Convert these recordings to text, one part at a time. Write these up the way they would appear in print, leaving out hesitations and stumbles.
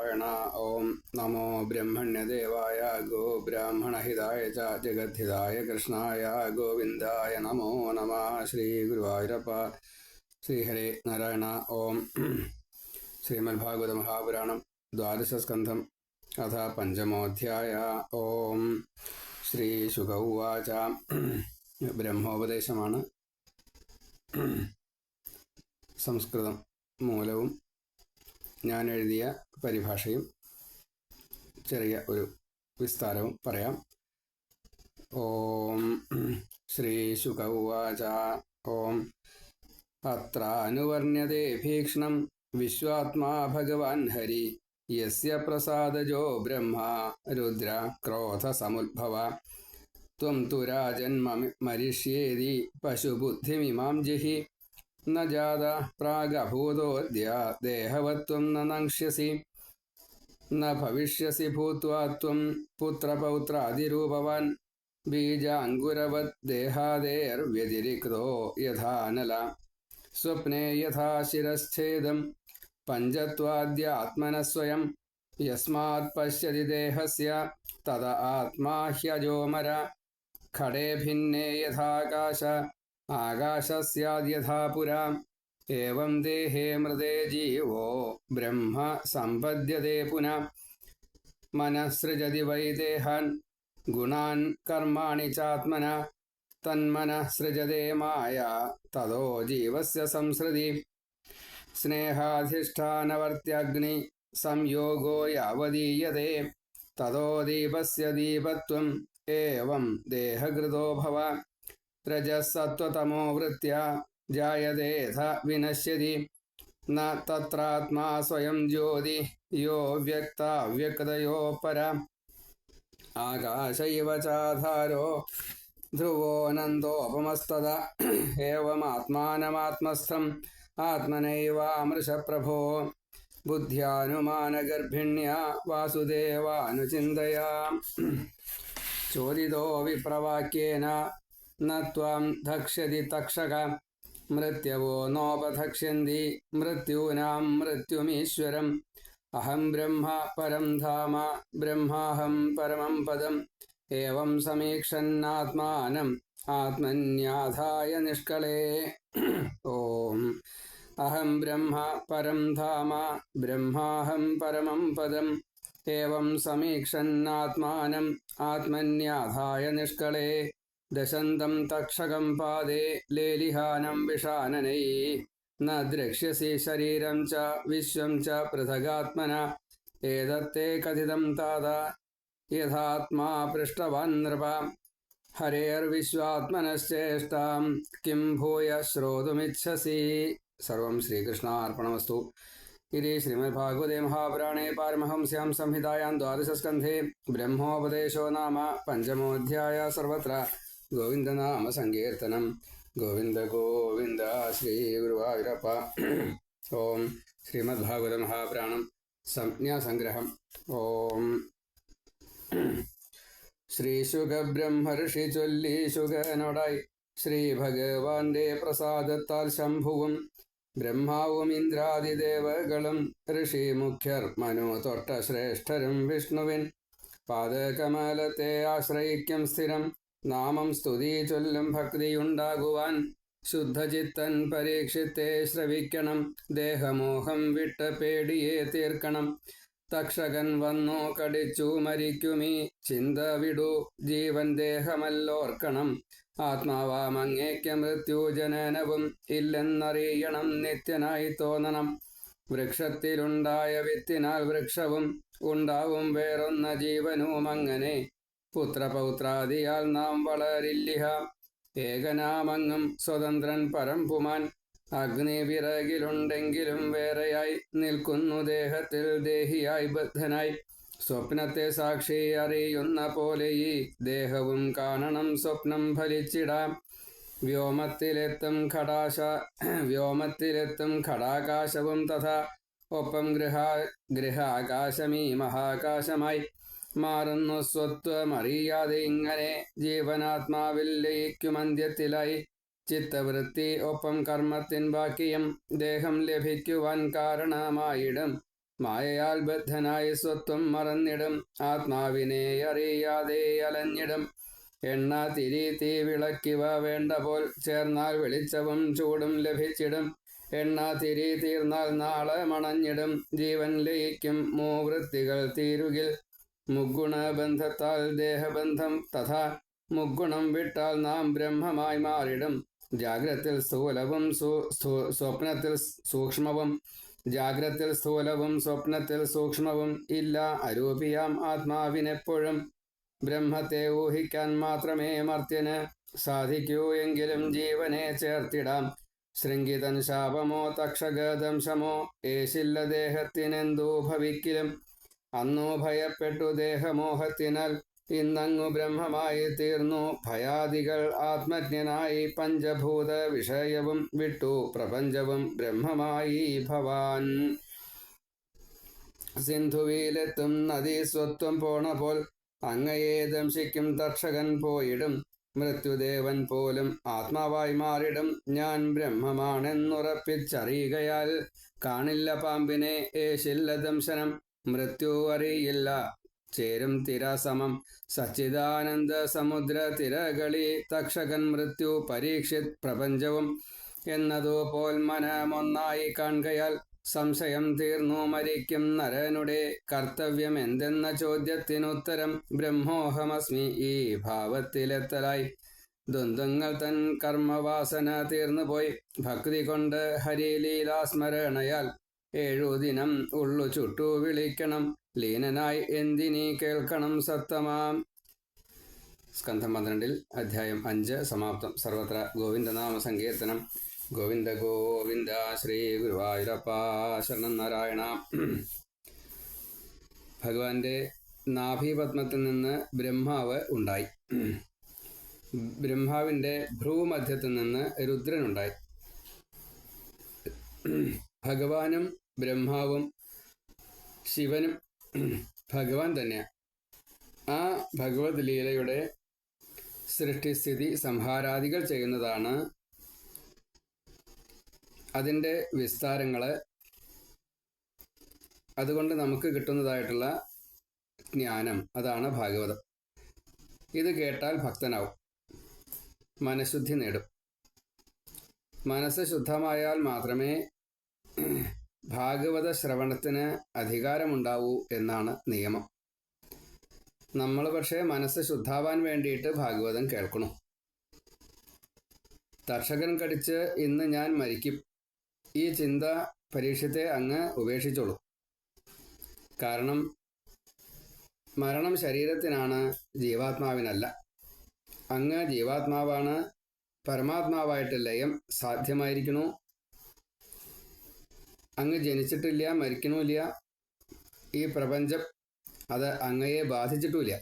നാരായണ. ഓം നമോ ബ്രഹ്മണ്യദേവായ go ബ്രാഹ്മണഹിതായ ച ജഗദ്ധിതായ കൃഷ്ണായ ഗോവിന്ദായ നമോ നമ. ശ്രീ ഗുരുവായൂരപ്പ. ശ്രീഹരേ നാരായണ. ഓം ശ്രീമദ്ഭാഗവത മഹാപുരാണം ദ്വാദശസ്കന്ധം അഥ പഞ്ചമോധ്യായ. ഓം ശ്രീ ശുക ഉവാച. ബ്രഹ്മോപദേശമാണ്. സംസ്കൃതം മൂലവും ഞാൻ എഴുതിയ പരിഭാഷയും ചെറിയ ഒരു വിസ്താരവും പറയാം. ഓം ശ്രീ ശുക ഉവാച. ഓം അത്രാനുവർണ്യതേ ഭീക്ഷ്ണം വിശ്വാത്മാ ഭഗവാൻ ഹരി യസ്യ പ്രസാദജോ ബ്രഹ്മ രുദ്ര ക്രോധ സമുദ്ഭവ ത്വം തു രാജൻ മരിഷ്യേതി പശുബുദ്ധിമിമാം ജഹി ന ജാത പ്രാഗഭൂതോദ്യ ദേഹവത്വം ന നങ്ഷ്യസി ന ഭവിഷ്യസി ഭൂത്വാ ത്വം പുത്രപൗത്രാദിരൂപവാൻ ബീജാങ്കുരവത് ദേഹാദേർവ്യതിരിക്തോ യഥാനല സ്വപ്നേ യഥാ ശിരശ്ഛേദം പഞ്ചത്വാദ്യാത്മന സ്വയം യസ്മാത് പശ്യതി ദേഹസ്യ തദ ആത്മാ ഹ്യജോമര ഖടേ ഭിന്നേ യഥാകാശ ആകാശസ്യാദ്യഥാ പുരാ ഏവം ദേഹേ മൃതേ ജീവോ ബ്രഹ്മ സമ്പദ്യതേ പുനഃ മനഃസൃജതി വൈ ദേഹാൻ ഗുണാൻ കർമാണി ചാത്മന തന്മനഃ സൃജതേ മായ തതോ ജീവസ്യ സംസൃതി സ്നേഹാധിഷ്ഠാനവർത്യഗ്നി സംയോഗോ യാവദീയതേ തതോ ദീപസ്യ ദീപത്വം ഏവം ദേഹകൃതോ ഭവ രജസത്വതമോ വൃത്യ ജായതേഥ വിനശ്യതി ന തത്രാത്മാ സ്വയം ജ്യോതി യോ വ്യക്താവ്യക്തയോ പര ആകാശ ഇവ ചാധാരോ ധ്രുവോനന്ദോപമസ്തദ ഏവമാത്മാനമാത്മസ്ഥം ആത്മനൈവാമൃഷപ്രഭോ ബുദ്ധ്യാനുമാനഗർഭിണ്യാ വാസുദേവാനുചിന്തയാ ചോദിതോ വിപ്രവാക്യേന ന ത്വാം ധക്ഷ്യതി തക്ഷക മൃത്യവോ നോപധക്ഷ്യന്തി മൃത്യൂനാം മൃത്യുമീശ്വരം അഹം ബ്രഹ്മ പരം ധാമ ബ്രഹ്മാഹം പരമം പദം ഏവം സമീക്ഷന്നാത്മാനം ആത്മന്യാധായ നിഷ്കളേ. ഓം അഹം ബ്രഹ്മ പരം ധാമ ബ്രഹ്മാഹം പരമം പദം ഏവം സമീക്ഷന്നാത്മാനം ആത്മന്യാധായ നിഷ്കളേ. ദശന്തം തക്ഷകം പാദേ ലേലിഹാനം വിഷാനനൈ ന ദ്രക്ഷ്യസി ശരീരം ച വിശ്വം ച പൃഥഗാത്മന ഏതത്തെ കഥിതം താത യഥാത്മാ പൃഷ്ടവാൻ നൃപ ഹരേർവിശ്വാത്മനശ്ചേഷ്ടാം കിം ഭൂയ ശ്രോതുമിച്ഛസി. സർവം ശ്രീകൃഷ്ണാർപ്പണമസ്തു. ഇതി ശ്രീമദ്ഭാഗവതേ മഹാപുരാണേ പാരമഹംസ്യാം സംഹിതായാം ദ്വാദശസ്കന്ധേ ബ്രഹ്മോപദേശോ നാമ പഞ്ചമോധ്യായ. സർവത്ര ഗോവിന്ദനാമ സങ്കീർത്തനം. ഗോവിന്ദ ഗോവിന്ദ. ശ്രീ ഗുരുവായൂരപ്പ. ഓം ശ്രീമദ്ഭാഗവത മഹാപുരാണം സംജ്ഞാസംഗ്രഹം. ഓം ശ്രീ ശുകബ്രഹ്മർഷി ചൊല്ലി ശുകനോടായി ശ്രീ ഭഗവാന്റെ പ്രസാദത്താൽ ശംഭുവും ബ്രഹ്മാവും ഇന്ദ്രാദിദേവകളും ഋഷി മുഖ്യർ മനു തൊട്ട ശ്രേഷ്ഠരും വിഷ്ണുവിൻ പാദകമലത്തെ ആശ്രയിക്കും സ്ഥിരം നാമം സ്തുതി ചൊല്ലും ഭക്തിയുണ്ടാകുവാൻ ശുദ്ധചിത്തൻ പരീക്ഷിത്തെ ശ്രവിക്കണം. ദേഹമോഹം വിട്ട പേടിയെ തീർക്കണം. തക്ഷകൻ വന്നു കടിച്ചു മരിക്കുമീ ചിന്ത വിടൂ ജീവൻ ദേഹമല്ലോർക്കണം. ആത്മാവാമങ്ങേക്ക് മൃത്യുജനനവും ഇല്ലെന്നറിയണം. നിത്യനായി തോന്നണം. വൃക്ഷത്തിലുണ്ടായ വിത്തിനാൽ വൃക്ഷവും ഉണ്ടാവും വേറൊന്ന ജീവനുമങ്ങനെ. പുത്രപൗത്രാദിയാൽ നാം വളരില്ലിഹ ഏകനാമങ്ങും സ്വതന്ത്രൻ പരംപുമാൻ. അഗ്നി വിറകിലുണ്ടെങ്കിലും വേറെയായി നിൽക്കുന്നു ദേഹത്തിൽ ദേഹിയായി ബദ്ധനായി. സ്വപ്നത്തെ സാക്ഷി അറിയുന്ന പോലെ ഈ ദേഹവും കാണണം. സ്വപ്നം ഫലിച്ചിടാം. വ്യോമത്തിലെത്തും ഘടാകാശവും തഥാ ഒപ്പം ഗൃഹാകാശമീ മഹാകാശമായി മാറുന്നു സ്വത്വമറിയാതെ ഇങ്ങനെ. ജീവനാത്മാവിൽ ലയിക്കുമന്ത്യത്തിലായി ചിത്തവൃത്തി ഒപ്പം കർമ്മത്തിൻ ബാക്കിയും ദേഹം ലഭിക്കുവാൻ കാരണമായിടും. മായയാൽ ബദ്ധനായി സ്വത്വം മറന്നിടും. ആത്മാവിനെ അറിയാതെ അലഞ്ഞിടും. എണ്ണ തിരി തീ വിളക്കിവ വേണ്ട പോൽ ചേർന്നാൽ വെളിച്ചവും ചൂടും ലഭിച്ചിടും. എണ്ണ തിരി തീർന്നാൽ നാളെ മണഞ്ഞിടും. ജീവൻ ലയിക്കും മൂവൃത്തികൾ തീരുകിൽ. മുഗുണബന്ധത്താൽ ദേഹബന്ധം തഥാ മുഗുണം വിട്ടാൽ നാം ബ്രഹ്മമായി മാറിടും. ജാഗ്രത്തിൽ സ്ഥൂലവും സ്വപ്നത്തിൽ സൂക്ഷ്മവും. ജാഗ്രത്തിൽ സ്ഥൂലവും സ്വപ്നത്തിൽ സൂക്ഷ്മവും ഇല്ല അരൂപിയാം ആത്മാവിനെപ്പോഴും. ബ്രഹ്മത്തെ ഊഹിക്കാൻ മാത്രമേ മർത്യന് സാധിക്കൂ. എങ്കിലും ജീവനെ ചേർത്തിടാം. ശൃംഗിതൻ ശാപമോ തക്ഷകദംശമോ ഏശില്ല ദേഹത്തിനെന്തോ ഭവിക്കിലും. അന്നു ഭയപ്പെട്ടു ദേഹമോഹത്തിനാൽ ഇന്നങ്ങു ബ്രഹ്മമായി തീർന്നു. ഭയാദികൾ ആത്മജ്ഞനായി പഞ്ചഭൂത വിഷയവും വിട്ടു പ്രപഞ്ചവും ബ്രഹ്മമായി ഭവാൻ. സിന്ധുവിലെത്തും നദീസ്വത്വം പോണ പോൽ അങ്ങയെ ദംശിക്കും തക്ഷകൻ പോയിടും. മൃത്യുദേവൻ പോലും ആത്മാവായി മാറിടും. ഞാൻ ബ്രഹ്മമാണെന്നുറപ്പിച്ചറിയുകയാൽ കാണില്ല പാമ്പിനെ ഏശില്ല ദംശനം. മൃത്യു അറിയില്ല ചേരും തിരസമം. സച്ചിദാനന്ദ സമുദ്ര തിരകളി തക്ഷകൻ മൃത്യു പരീക്ഷിത് പ്രപഞ്ചവും. എന്നതുപോൽ മനമൊന്നായി കാൺകയാൽ സംശയം തീർന്നു മരിക്കും നരനുടെ. കർത്തവ്യം എന്തെന്ന ചോദ്യത്തിനുത്തരം ബ്രഹ്മോഹമസ്മി ഈ ഭാവത്തിലെത്തലായി. ദ്വന്ദ്ങ്ങൾ തൻ കർമ്മവാസന തീർന്നുപോയി ഭക്തി കൊണ്ട് ഹരിലീലാസ്മരണയാൽ. 7 ദിനം ഉള്ളു ചുട്ടു വിളിക്കണം ലീനനായി എന്തിനീ കേൾക്കണം സത്തമാം. സ്കന്ധം 12 അധ്യായം 5 സമാപ്തം. സർവത്ര ഗോവിന്ദനാമ സങ്കീർത്തനം. ഗോവിന്ദ ഗോവിന്ദ. ശ്രീ ഗുരുവായൂരപ്പ ശരണം നാരായണ. ഭഗവാന്റെ നാഭീപത്മത്തിൽ നിന്ന് ബ്രഹ്മാവ് ഉണ്ടായി. ബ്രഹ്മാവിൻ്റെ ഭ്രൂമധ്യത്തിൽ നിന്ന് രുദ്രനുണ്ടായി. ഭഗവാനും ബ്രഹ്മാവും ശിവനും ഭഗവാൻ തന്നെയാണ്. ആ ഭഗവത് ലീലയുടെ സൃഷ്ടിസ്ഥിതി സംഹാരാദികൾ ചെയ്യുന്നതാണ്. അതിൻ്റെ വിസ്താരങ്ങൾ, അതുകൊണ്ട് നമുക്ക് കിട്ടുന്നതായിട്ടുള്ള ജ്ഞാനം, അതാണ് ഭാഗവതം. ഇത് കേട്ടാൽ ഭക്തനാവും, മനഃശുദ്ധി നേടും. മനസ്സ് ശുദ്ധമായാൽ മാത്രമേ ഭാഗവത ശ്രവണത്തിന് അധികാരമുണ്ടാവൂ എന്നാണ് നിയമം. നമ്മൾ പക്ഷേ മനസ്സ് ശുദ്ധാവാൻ വേണ്ടിയിട്ട് ഭാഗവതം കേൾക്കണം. തക്ഷകൻ കടിച്ച് ഇന്ന് ഞാൻ മരിക്കും, ഈ ചിന്ത പരീക്ഷത്തെ അങ്ങ് ഉപേക്ഷിച്ചോളൂ. കാരണം മരണം ശരീരത്തിനാണ്, ജീവാത്മാവിനല്ല. അങ്ങ് ജീവാത്മാവാണ്. പരമാത്മാവായിട്ട് ലയം സാധ്യമായിരിക്കണു. അങ്ങ് ജനിച്ചിട്ടില്ല, മരിക്കണമില്ല. ഈ പ്രപഞ്ചം അത് അങ്ങയെ ബാധിച്ചിട്ടുമില്ല.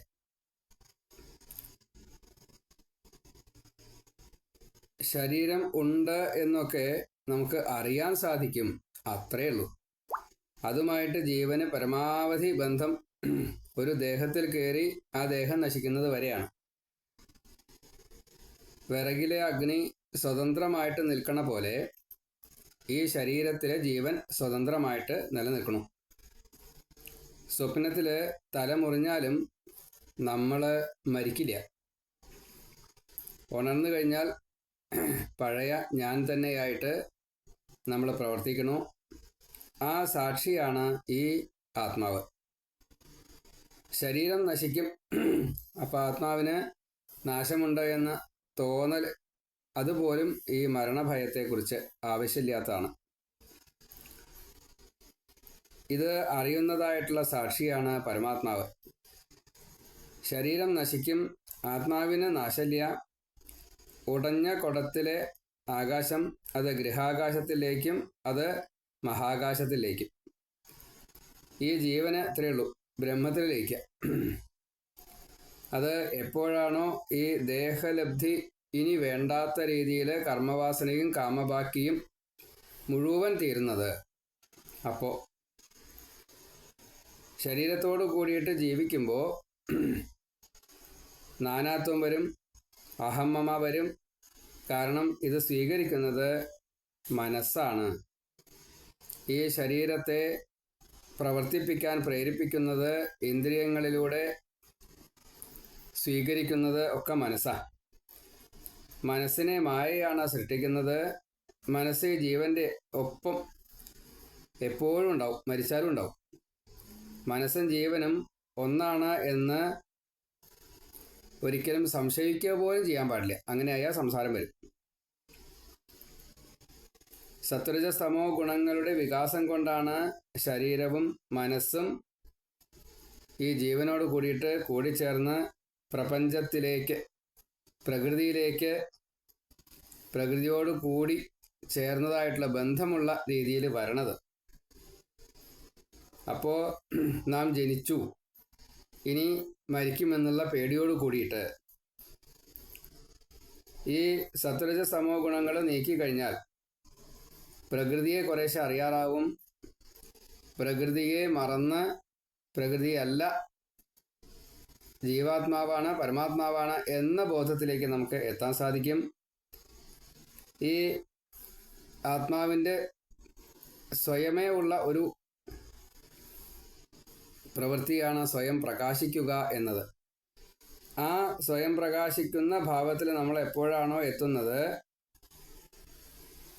ശരീരം ഉണ്ട് എന്നൊക്കെ നമുക്ക് അറിയാൻ സാധിക്കും, അത്രയേ ഉള്ളൂ. അതുമായിട്ട് ജീവന് പരമാവധി ബന്ധം ഒരു ദേഹത്തിൽ കയറി ആ ദേഹം നശിക്കുന്നത് വരെയാണ്. വിറകിലെ അഗ്നി സ്വതന്ത്രമായിട്ട് നിൽക്കണ പോലെ ഈ ശരീരത്തിലെ ജീവൻ സ്വതന്ത്രമായിട്ട് നിലനിൽക്കണം. സ്വപ്നത്തിൽ തല മുറിഞ്ഞാലും നമ്മൾ മരിക്കില്ല. ഉണർന്നു കഴിഞ്ഞാൽ പഴയ ഞാൻ തന്നെയായിട്ട് നമ്മൾ പ്രവർത്തിക്കണു. ആ സാക്ഷിയാണ് ഈ ആത്മാവ്. ശരീരം നശിക്കും, അപ്പോൾ ആത്മാവിന് നാശമുണ്ട് എന്ന തോന്നൽ, അതുപോലും ഈ മരണഭയത്തെക്കുറിച്ച് ആവശ്യമില്ലാത്തതാണ്. ഇത് അറിയുന്നതായിട്ടുള്ള സാക്ഷിയാണ് പരമാത്മാവ്. ശരീരം നശിക്കും, ആത്മാവിന് നാശമില്ല. ഉടഞ്ഞ കുടത്തിലെ ആകാശം അത് ഗൃഹാകാശത്തിലേക്കും അത് മഹാകാശത്തിലേക്കും. ഈ ജീവന് ഇത്രയേ ഉള്ളൂ, ബ്രഹ്മത്തിലേക്ക്. അത് എപ്പോഴാണോ ഈ ദേഹലബ്ധി ഇനി വേണ്ടാത്ത രീതിയിൽ കർമ്മവാസനയും കാമബാക്കിയും മുഴുവൻ തീരുന്നത്, അപ്പോൾ ശരീരത്തോട് കൂടിയിട്ട് ജീവിക്കുമ്പോൾ നാനാത്വം വരും, അഹമ്മമ വരും. കാരണം ഇത് സ്വീകരിക്കുന്നത് മനസ്സാണ്. ഈ ശരീരത്തെ പ്രവർത്തിപ്പിക്കാൻ പ്രേരിപ്പിക്കുന്നത്, ഇന്ദ്രിയങ്ങളിലൂടെ സ്വീകരിക്കുന്നത് ഒക്കെ മനസ്സാണ്. മനസ്സിനെ മായയാണ് സൃഷ്ടിക്കുന്നത്. മനസ്സ് ജീവൻ്റെ ഒപ്പം എപ്പോഴും ഉണ്ടാവും, മരിച്ചാലും ഉണ്ടാവും. മനസ്സും ജീവനും ഒന്നാണ് എന്ന് ഒരിക്കലും സംശയിക്കുക പോലും ചെയ്യാൻ പാടില്ല. അങ്ങനെയായാൽ സംസാരം വരും. സത്വരജസ്തമോ ഗുണങ്ങളുടെ വികാസം കൊണ്ടാണ് ശരീരവും മനസ്സും ഈ ജീവനോട് കൂടിയിട്ട് കൂടിച്ചേർന്ന് പ്രപഞ്ചത്തിലേക്ക്, പ്രകൃതിയിലേക്ക്, പ്രകൃതിയോട് കൂടി ചേർന്നതായിട്ടുള്ള ബന്ധമുള്ള രീതിയിൽ വരണത്. അപ്പോൾ നാം ജനിച്ചു, ഇനി മരിക്കുമെന്നുള്ള പേടിയോട് കൂടിയിട്ട് ഈ സത്വരജസ്തമോ ഗുണങ്ങൾ നീക്കിക്കഴിഞ്ഞാൽ പ്രകൃതിയെ കുറേശ്ശെ അറിയാറാവും. പ്രകൃതിയെ മറന്ന് പ്രകൃതിയല്ല, ജീവാത്മാവാണ്, പരമാത്മാവാണ് എന്ന ബോധത്തിലേക്ക് നമുക്ക് എത്താൻ സാധിക്കും. ഈ ആത്മാവിൻ്റെ സ്വയമേ ഉള്ള ഒരു പ്രവൃത്തിയാണ് സ്വയം പ്രകാശിക്കുക എന്നത്. ആ സ്വയം പ്രകാശിക്കുന്ന ഭാവത്തിൽ നമ്മൾ എപ്പോഴാണോ എത്തുന്നത്,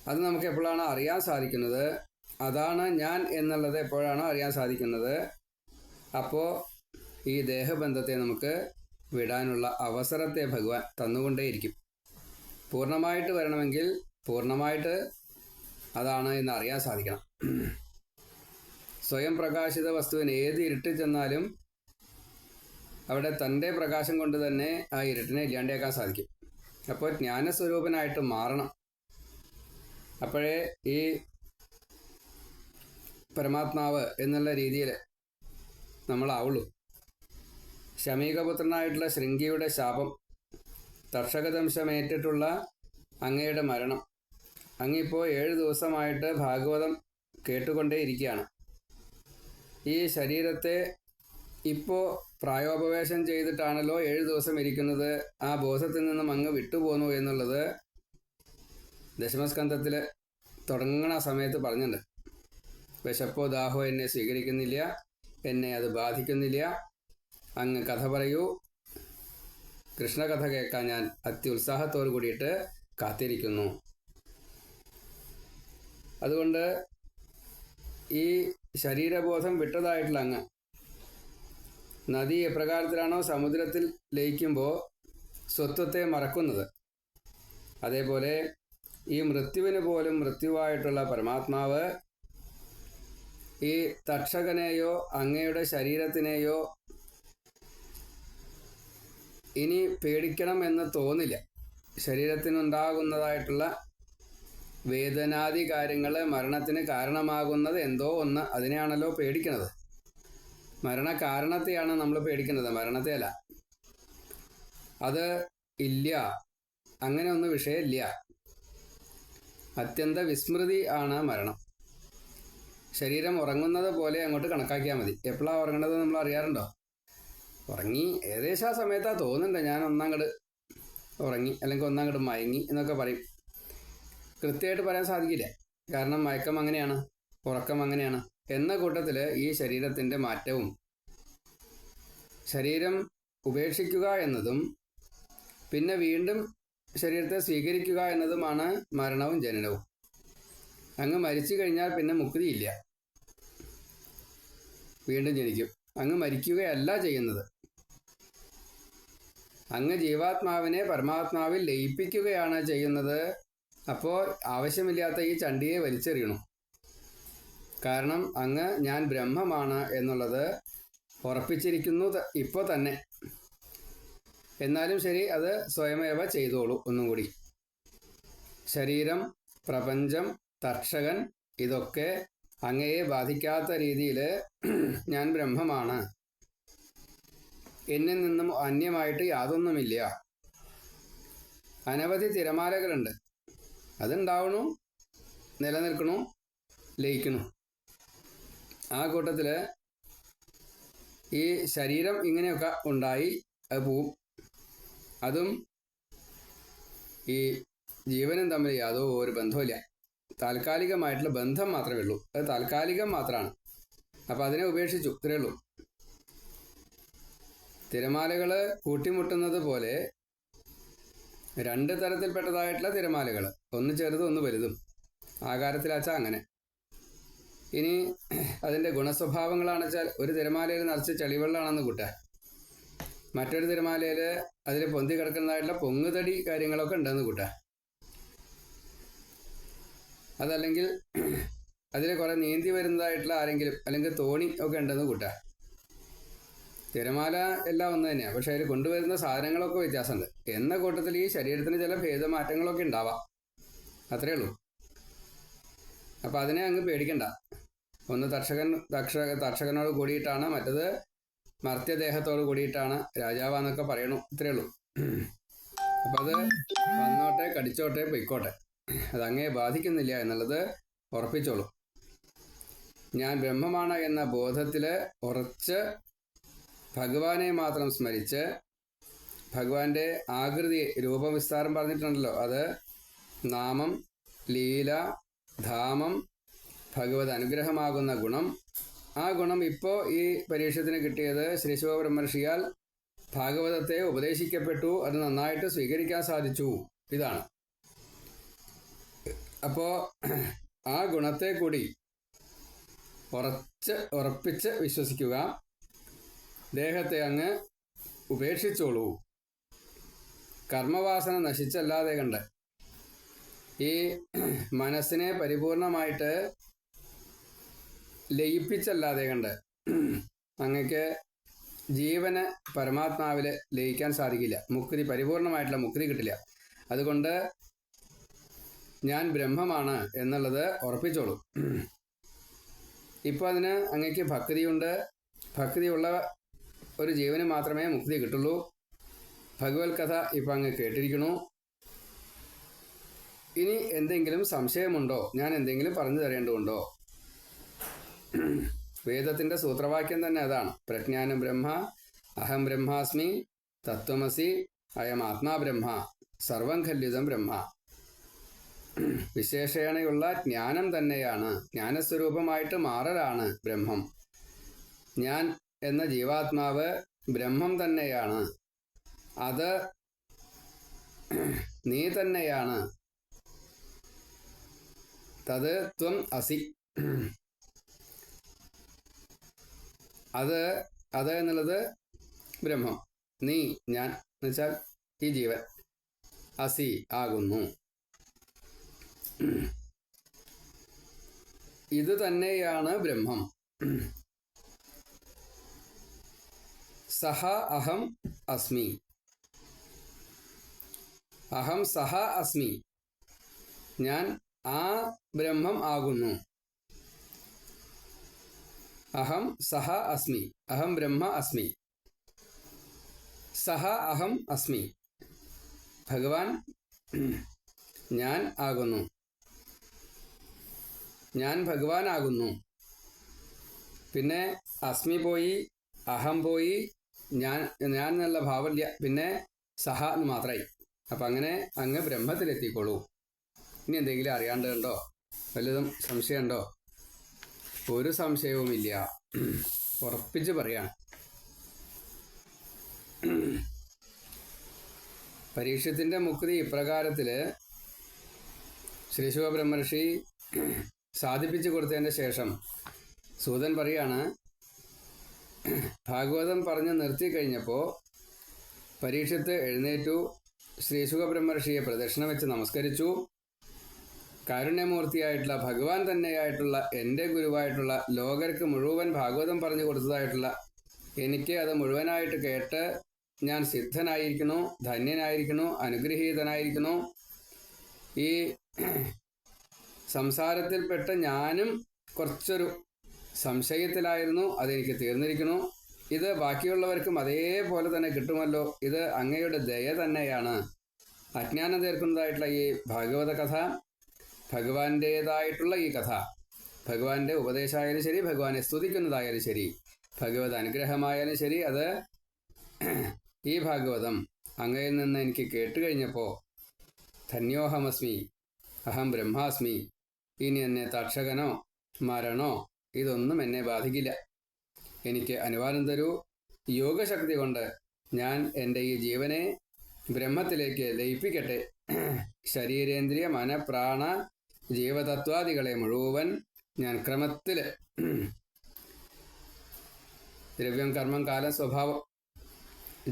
അത് നമുക്ക് എപ്പോഴാണോ അറിയാൻ സാധിക്കുന്നത്, അതാണ് ഞാൻ എന്നുള്ളത് എപ്പോഴാണോ അറിയാൻ സാധിക്കുന്നത്, അപ്പോൾ ഈ ദേഹബന്ധത്തെ നമുക്ക് വിടാനുള്ള അവസരത്തെ ഭഗവാൻ തന്നുകൊണ്ടേയിരിക്കും. പൂർണ്ണമായിട്ട് വരണമെങ്കിൽ പൂർണ്ണമായിട്ട് അതാണ് എന്ന് അറിയാൻ സാധിക്കണം. സ്വയം പ്രകാശിത വസ്തുവിന് ഏത് ഇരുട്ടിൽ ചെന്നാലും അവിടെ തൻ്റെ പ്രകാശം കൊണ്ട് തന്നെ ആ ഇരുട്ടിനെ ഇല്ലാണ്ടാക്കാൻ സാധിക്കും. അപ്പോൾ ജ്ഞാനസ്വരൂപനായിട്ട് മാറണം. അപ്പോഴേ ഈ പരമാത്മാവ് എന്നുള്ള രീതിയിൽ നമ്മളാവുള്ളൂ. ശമീകപുത്രനായിട്ടുള്ള ശൃംഗിയുടെ ശാപം, തക്ഷകദംശമേറ്റിട്ടുള്ള അങ്ങയുടെ മരണം, അങ്ങിപ്പോൾ 7 ദിവസമായിട്ട് ഭാഗവതം കേട്ടുകൊണ്ടേയിരിക്കുകയാണ്. ഈ ശരീരത്തെ ഇപ്പോൾ പ്രായോപവേശം ചെയ്തിട്ടാണല്ലോ 7 ദിവസം ഇരിക്കുന്നത്. ആ ബോധത്തിൽ നിന്നും അങ്ങ് വിട്ടുപോന്നു എന്നുള്ളത് ദശമസ്കന്ധത്തിൽ തുടങ്ങണ സമയത്ത് പറഞ്ഞിട്ടുണ്ട്. വിശപ്പോ ദാഹോ എന്നെ സ്വീകരിക്കുന്നില്ല, എന്നെ അത് ബാധിക്കുന്നില്ല, അങ്ങ് കഥ പറയൂ, കൃഷ്ണകഥ കേൾക്കാൻ ഞാൻ അത്യുത്സാഹത്തോടു കൂടിയിട്ട് കാത്തിരിക്കുന്നു. അതുകൊണ്ട് ഈ ശരീരബോധം വിട്ടതായിട്ടുള്ള അങ്ങ് നദി എപ്രകാരത്തിലാണോ സമുദ്രത്തിൽ ലയിക്കുമ്പോൾ സ്വത്വത്തെ മറക്കുന്നത്, അതേപോലെ ഈ മൃത്യുവിന് പോലും മൃത്യുവായിട്ടുള്ള പരമാത്മാവ് ഈ തക്ഷകനെയോ അങ്ങയുടെ ശരീരത്തിനെയോ ഇനി പേടിക്കണം എന്ന് തോന്നില്ല. ശരീരത്തിനുണ്ടാകുന്നതായിട്ടുള്ള വേദനാദി കാര്യങ്ങൾ മരണത്തിന് കാരണമാകുന്നത് എന്തോ ഒന്ന്, അതിനെയാണല്ലോ പേടിക്കുന്നത്. മരണകാരണത്തെയാണ് നമ്മൾ പേടിക്കുന്നത്, മരണത്തെ അല്ല. അത് ഇല്ല, അങ്ങനെ ഒന്നും വിഷയമില്ല. അത്യന്ത വിസ്മൃതി ആണ് മരണം. ശരീരം ഉറങ്ങുന്നത് പോലെ അങ്ങോട്ട് കണക്കാക്കിയാൽ മതി. എപ്പോഴാണ് ഉറങ്ങേണ്ടത് നമ്മൾ അറിയാറുണ്ടോ? ഉറങ്ങി ഏകദേശം ആ സമയത്താണ് തോന്നുന്നുണ്ട് ഞാൻ ഒന്നങ്ങോട്ട് ഉറങ്ങി അല്ലെങ്കിൽ ഒന്നങ്ങോട്ട് മയങ്ങി എന്നൊക്കെ പറയും. കൃത്യമായിട്ട് പറയാൻ സാധിക്കില്ല, കാരണം മയക്കം അങ്ങനെയാണ്, ഉറക്കം അങ്ങനെയാണ്. എന്ന കൂട്ടത്തിൽ ഈ ശരീരത്തിൻ്റെ മാറ്റവും ശരീരം ഉപേക്ഷിക്കുക എന്നതും പിന്നെ വീണ്ടും ശരീരത്തെ സ്വീകരിക്കുക എന്നതുമാണ് മരണവും ജനനവും. അങ്ങ് മരിച്ചു കഴിഞ്ഞാൽ പിന്നെ മുക്തിയില്ല, വീണ്ടും ജനിക്കും. അങ്ങ് മരിക്കുകയല്ല ചെയ്യുന്നത്, അങ്ങ് ജീവാത്മാവിനെ പരമാത്മാവിൽ ലയിപ്പിക്കുകയാണ് ചെയ്യുന്നത്. അപ്പോൾ ആവശ്യമില്ലാത്ത ഈ ചണ്ടിയെ വലിച്ചെറിയണം. കാരണം അങ്ങ് ഞാൻ ബ്രഹ്മമാണ് എന്നുള്ളത് ഉറപ്പിച്ചിരിക്കുന്നു ഇപ്പോൾ തന്നെ. എന്നാലും ശരി, അത് സ്വയമേവ ചെയ്തോളൂ. ഒന്നും കൂടി, ശരീരം, പ്രപഞ്ചം, തക്ഷകൻ, ഇതൊക്കെ അങ്ങയെ ബാധിക്കാത്ത രീതിയിൽ ഞാൻ ബ്രഹ്മമാണ്, എന്നിൽ നിന്നും അന്യമായിട്ട് യാതൊന്നുമില്ല. അനവധി തിരമാലകളുണ്ട്, അതുണ്ടാവണു, നിലനിൽക്കണു, ലയിക്കണു. ആ കൂട്ടത്തിൽ ഈ ശരീരം ഇങ്ങനെയൊക്കെ ഉണ്ടായി അത് പോവും. അതും ഈ ജീവനും തമ്മിൽ യാതൊരു ബന്ധമില്ല. താൽക്കാലികമായിട്ടുള്ള ബന്ധം മാത്രമേ ഉള്ളൂ. അത് താൽക്കാലികം മാത്രമാണ്. അപ്പം അതിനെ ഉപേക്ഷിച്ചു, ഇത്രയേ ഉള്ളൂ. തിരമാലകൾ കൂട്ടിമുട്ടുന്നത് പോലെ രണ്ട് തരത്തിൽപ്പെട്ടതായിട്ടുള്ള തിരമാലകൾ, ഒന്ന് ചെറുതും ഒന്ന് വലുതും, ആകാരത്തിലാച്ചാൽ അങ്ങനെ. ഇനി അതിൻ്റെ ഗുണസ്വഭാവങ്ങളാണെന്ന് വെച്ചാൽ ഒരു തിരമാലയിൽ നിറച്ച് ചെളിവെള്ളമാണെന്ന് കൂട്ടുക, മറ്റൊരു തിരമാലയിൽ അതിൽ പൊന്തി കിടക്കുന്നതായിട്ടുള്ള പൊങ്ങുതടി കാര്യങ്ങളൊക്കെ ഉണ്ടെന്ന് കൂട്ടുക. അതല്ലെങ്കിൽ അതിൽ കുറേ നീന്തി വരുന്നതായിട്ടുള്ള ആരെങ്കിലും അല്ലെങ്കിൽ തോണി ഒക്കെ ഉണ്ടെന്ന് കൂട്ടുക. തിരമാല എല്ലാം ഒന്ന് തന്നെയാണ്, പക്ഷെ അതിൽ കൊണ്ടുവരുന്ന സാധനങ്ങളൊക്കെ വ്യത്യാസമുണ്ട്. എന്ന കൂട്ടത്തിൽ ഈ ശരീരത്തിന് ചില ഭേദമാറ്റങ്ങളൊക്കെ ഉണ്ടാവാം, അത്രയേ ഉള്ളൂ. അപ്പം അതിനെ അങ്ങ് പേടിക്കണ്ട. ഒന്ന് തക്ഷകനോട് കൂടിയിട്ടാണ്, മറ്റത് മർത്യദേഹത്തോട് കൂടിയിട്ടാണ് രാജാവാന്നൊക്കെ പറയണു, ഇത്രയേ ഉള്ളൂ. അപ്പം അത് വന്നോട്ടെ, കടിച്ചോട്ടെ, പൊയ്ക്കോട്ടെ, അതങ്ങേ ബാധിക്കുന്നില്ല എന്നുള്ളത് ഉറപ്പിച്ചോളൂ. ഞാൻ ബ്രഹ്മമാണ് എന്ന ബോധത്തിൽ ഉറച്ച് ഭഗവാനെ മാത്രം സ്മരിച്ച്, ഭഗവാന്റെ ആകൃതി രൂപവിസ്താരം പറഞ്ഞിട്ടുണ്ടല്ലോ, അത് നാമം, ലീല, ധാമം, ഭഗവത് അനുഗ്രഹമാകുന്ന ഗുണം. ആ ഗുണം ഇപ്പോൾ ഈ പരീക്ഷത്തിന് കിട്ടിയത് ശ്രീശുക ബ്രഹ്മർഷിയാൽ ഭാഗവതത്തെ ഉപദേശിക്കപ്പെട്ടു, അത് നന്നായിട്ട് സ്വീകരിക്കാൻ സാധിച്ചു, ഇതാണ്. അപ്പോൾ ആ ഗുണത്തെ കൂടി ഉറപ്പിച്ച് വിശ്വസിക്കുക. ദേഹത്തെ അങ്ങ് ഉപേക്ഷിച്ചോളൂ. കർമ്മവാസന നശിച്ചല്ലാതെ കണ്ട്, ഈ മനസ്സിനെ പരിപൂർണമായിട്ട് ലയിപ്പിച്ചല്ലാതെ കണ്ട് അങ്ങക്ക് ജീവന് പരമാത്മാവിൽ ലയിക്കാൻ സാധിക്കില്ല. മുക്തി, പരിപൂർണമായിട്ടുള്ള മുക്തി കിട്ടില്ല. അതുകൊണ്ട് ഞാൻ ബ്രഹ്മമാണ് എന്നുള്ളത് ഉറപ്പിച്ചോളൂ. ഇപ്പോൾ അതിന് അങ്ങക്ക് ഭക്തിയുണ്ട്. ഭക്തിയുള്ള ഒരു ജീവന് മാത്രമേ മുക്തി കിട്ടുള്ളൂ. ഭഗവത് കഥ ഇപ്പം അങ്ങ് കേട്ടിരിക്കണു. ഇനി എന്തെങ്കിലും സംശയമുണ്ടോ? ഞാൻ എന്തെങ്കിലും പറഞ്ഞു തരേണ്ടതുണ്ടോ? വേദത്തിൻ്റെ സൂത്രവാക്യം തന്നെ അതാണ്. പ്രജ്ഞാനം ബ്രഹ്മ, അഹം ബ്രഹ്മാസ്മി, തത്വമസി, അയം ആത്മാ ബ്രഹ്മ, സർവം ഖല്ലിതം ബ്രഹ്മ. വിശേഷേണയുള്ള ജ്ഞാനം തന്നെയാണ്, ജ്ഞാനസ്വരൂപമായിട്ട് മാറലാണ് ബ്രഹ്മം. ഞാൻ എന്ന ജീവാത്മാവ് ബ്രഹ്മം തന്നെയാണ്, അത് നീ തന്നെയാണ്. തത് ത്വം അസി. അത് എന്നുള്ളത് ബ്രഹ്മം, നീ, ഞാൻ എന്ന് വെച്ചാൽ ഈ ജീവൻ, അസി ആകുന്നു. ഇത് തന്നെയാണ് ബ്രഹ്മം. സഹ അഹം അസ്മി. അഹം സഹ അസ്മി, ഞാൻ ആ ബ്രഹ്മം ആകുന്നു. അഹം സഹ അസ്മി, അഹം ബ്രഹ്മ അസ്മി. സഹ അഹം അസ്മി, ഭഗവാൻ ഞാൻ ആകുന്നു, ഞാൻ ഭഗവാൻ ആകുന്നു. പിന്നെ അസ്മി പോയി, അഹം പോയി, ഞാൻ എന്നുള്ള ഭാവമില്ല, പിന്നെ സഹ എന്ന് മാത്രമായി. അപ്പം അങ്ങനെ അങ്ങ് ബ്രഹ്മത്തിലെത്തിക്കോളൂ. ഇനി എന്തെങ്കിലും അറിയാണ്ടുണ്ടോ? വല്ലതും സംശയമുണ്ടോ? ഒരു സംശയവുമില്ല, ഉറപ്പിച്ച് പറയാണ്. പരീക്ഷത്തിൻ്റെ മുക്തി ഇപ്രകാരത്തിൽ ശ്രീശുക ബ്രഹ്മർഷി സാധിപ്പിച്ചു കൊടുത്തതിൻ്റെ ശേഷം സൂതൻ പറയാണ്, ഭാഗവതം പറഞ്ഞ് നിർത്തി കഴിഞ്ഞപ്പോൾ പരീക്ഷത്ത് എഴുന്നേറ്റു, ശ്രീശുക ബ്രഹ്മർഷിയെ പ്രദക്ഷിണം വെച്ച് നമസ്കരിച്ചു. കാരുണ്യമൂർത്തിയായിട്ടുള്ള ഭഗവാൻ തന്നെയായിട്ടുള്ള എൻ്റെ ഗുരുവായിട്ടുള്ള ലോകർക്ക് മുഴുവൻ ഭാഗവതം പറഞ്ഞു കൊടുത്തതായിട്ടുള്ള എനിക്ക് അത് മുഴുവനായിട്ട് കേട്ട് ഞാൻ സിദ്ധനായിരിക്കുന്നു, ധന്യനായിരിക്കുന്നു, അനുഗ്രഹീതനായിരിക്കുന്നു. ഈ സംസാരത്തിൽപ്പെട്ട് ഞാനും കുറച്ചൊരു സംശയത്തിലായിരുന്നു, അതെനിക്ക് തീർന്നിരിക്കുന്നു. ഇത് ബാക്കിയുള്ളവർക്കും അതേപോലെ തന്നെ കിട്ടുമല്ലോ. ഇത് അങ്ങയുടെ ദയ തന്നെയാണ്. അജ്ഞാനം തീർക്കുന്നതായിട്ടുള്ള ഈ ഭാഗവത കഥ, ഭഗവാന്റേതായിട്ടുള്ള ഈ കഥ, ഭഗവാന്റെ ഉപദേശമായാലും ശരി, ഭഗവാനെ സ്തുതിക്കുന്നതായാലും ശരി, ഭഗവത് അനുഗ്രഹമായാലും ശരി, അത് ഈ ഭാഗവതം അങ്ങയിൽ നിന്ന് എനിക്ക് കേട്ടുകഴിഞ്ഞപ്പോൾ ധന്യോഹമസ്മി, അഹം ബ്രഹ്മാസ്മി, ഇനി എന്നെ തക്ഷകനോ മരണോ ഇതൊന്നും എന്നെ ബാധിക്കില്ല. എനിക്ക് അനുവാദം തരൂ. യോഗശക്തി കൊണ്ട് ഞാൻ എൻ്റെ ഈ ജീവനെ ബ്രഹ്മത്തിലേക്ക് ലയിപ്പിക്കട്ടെ. ശരീരേന്ദ്രിയ മനഃപ്രാണ ജീവതത്വാദികളെ മുഴുവൻ ഞാൻ ക്രമത്തിൽ ദ്രവ്യം, കർമ്മം, കാലം, സ്വഭാവം,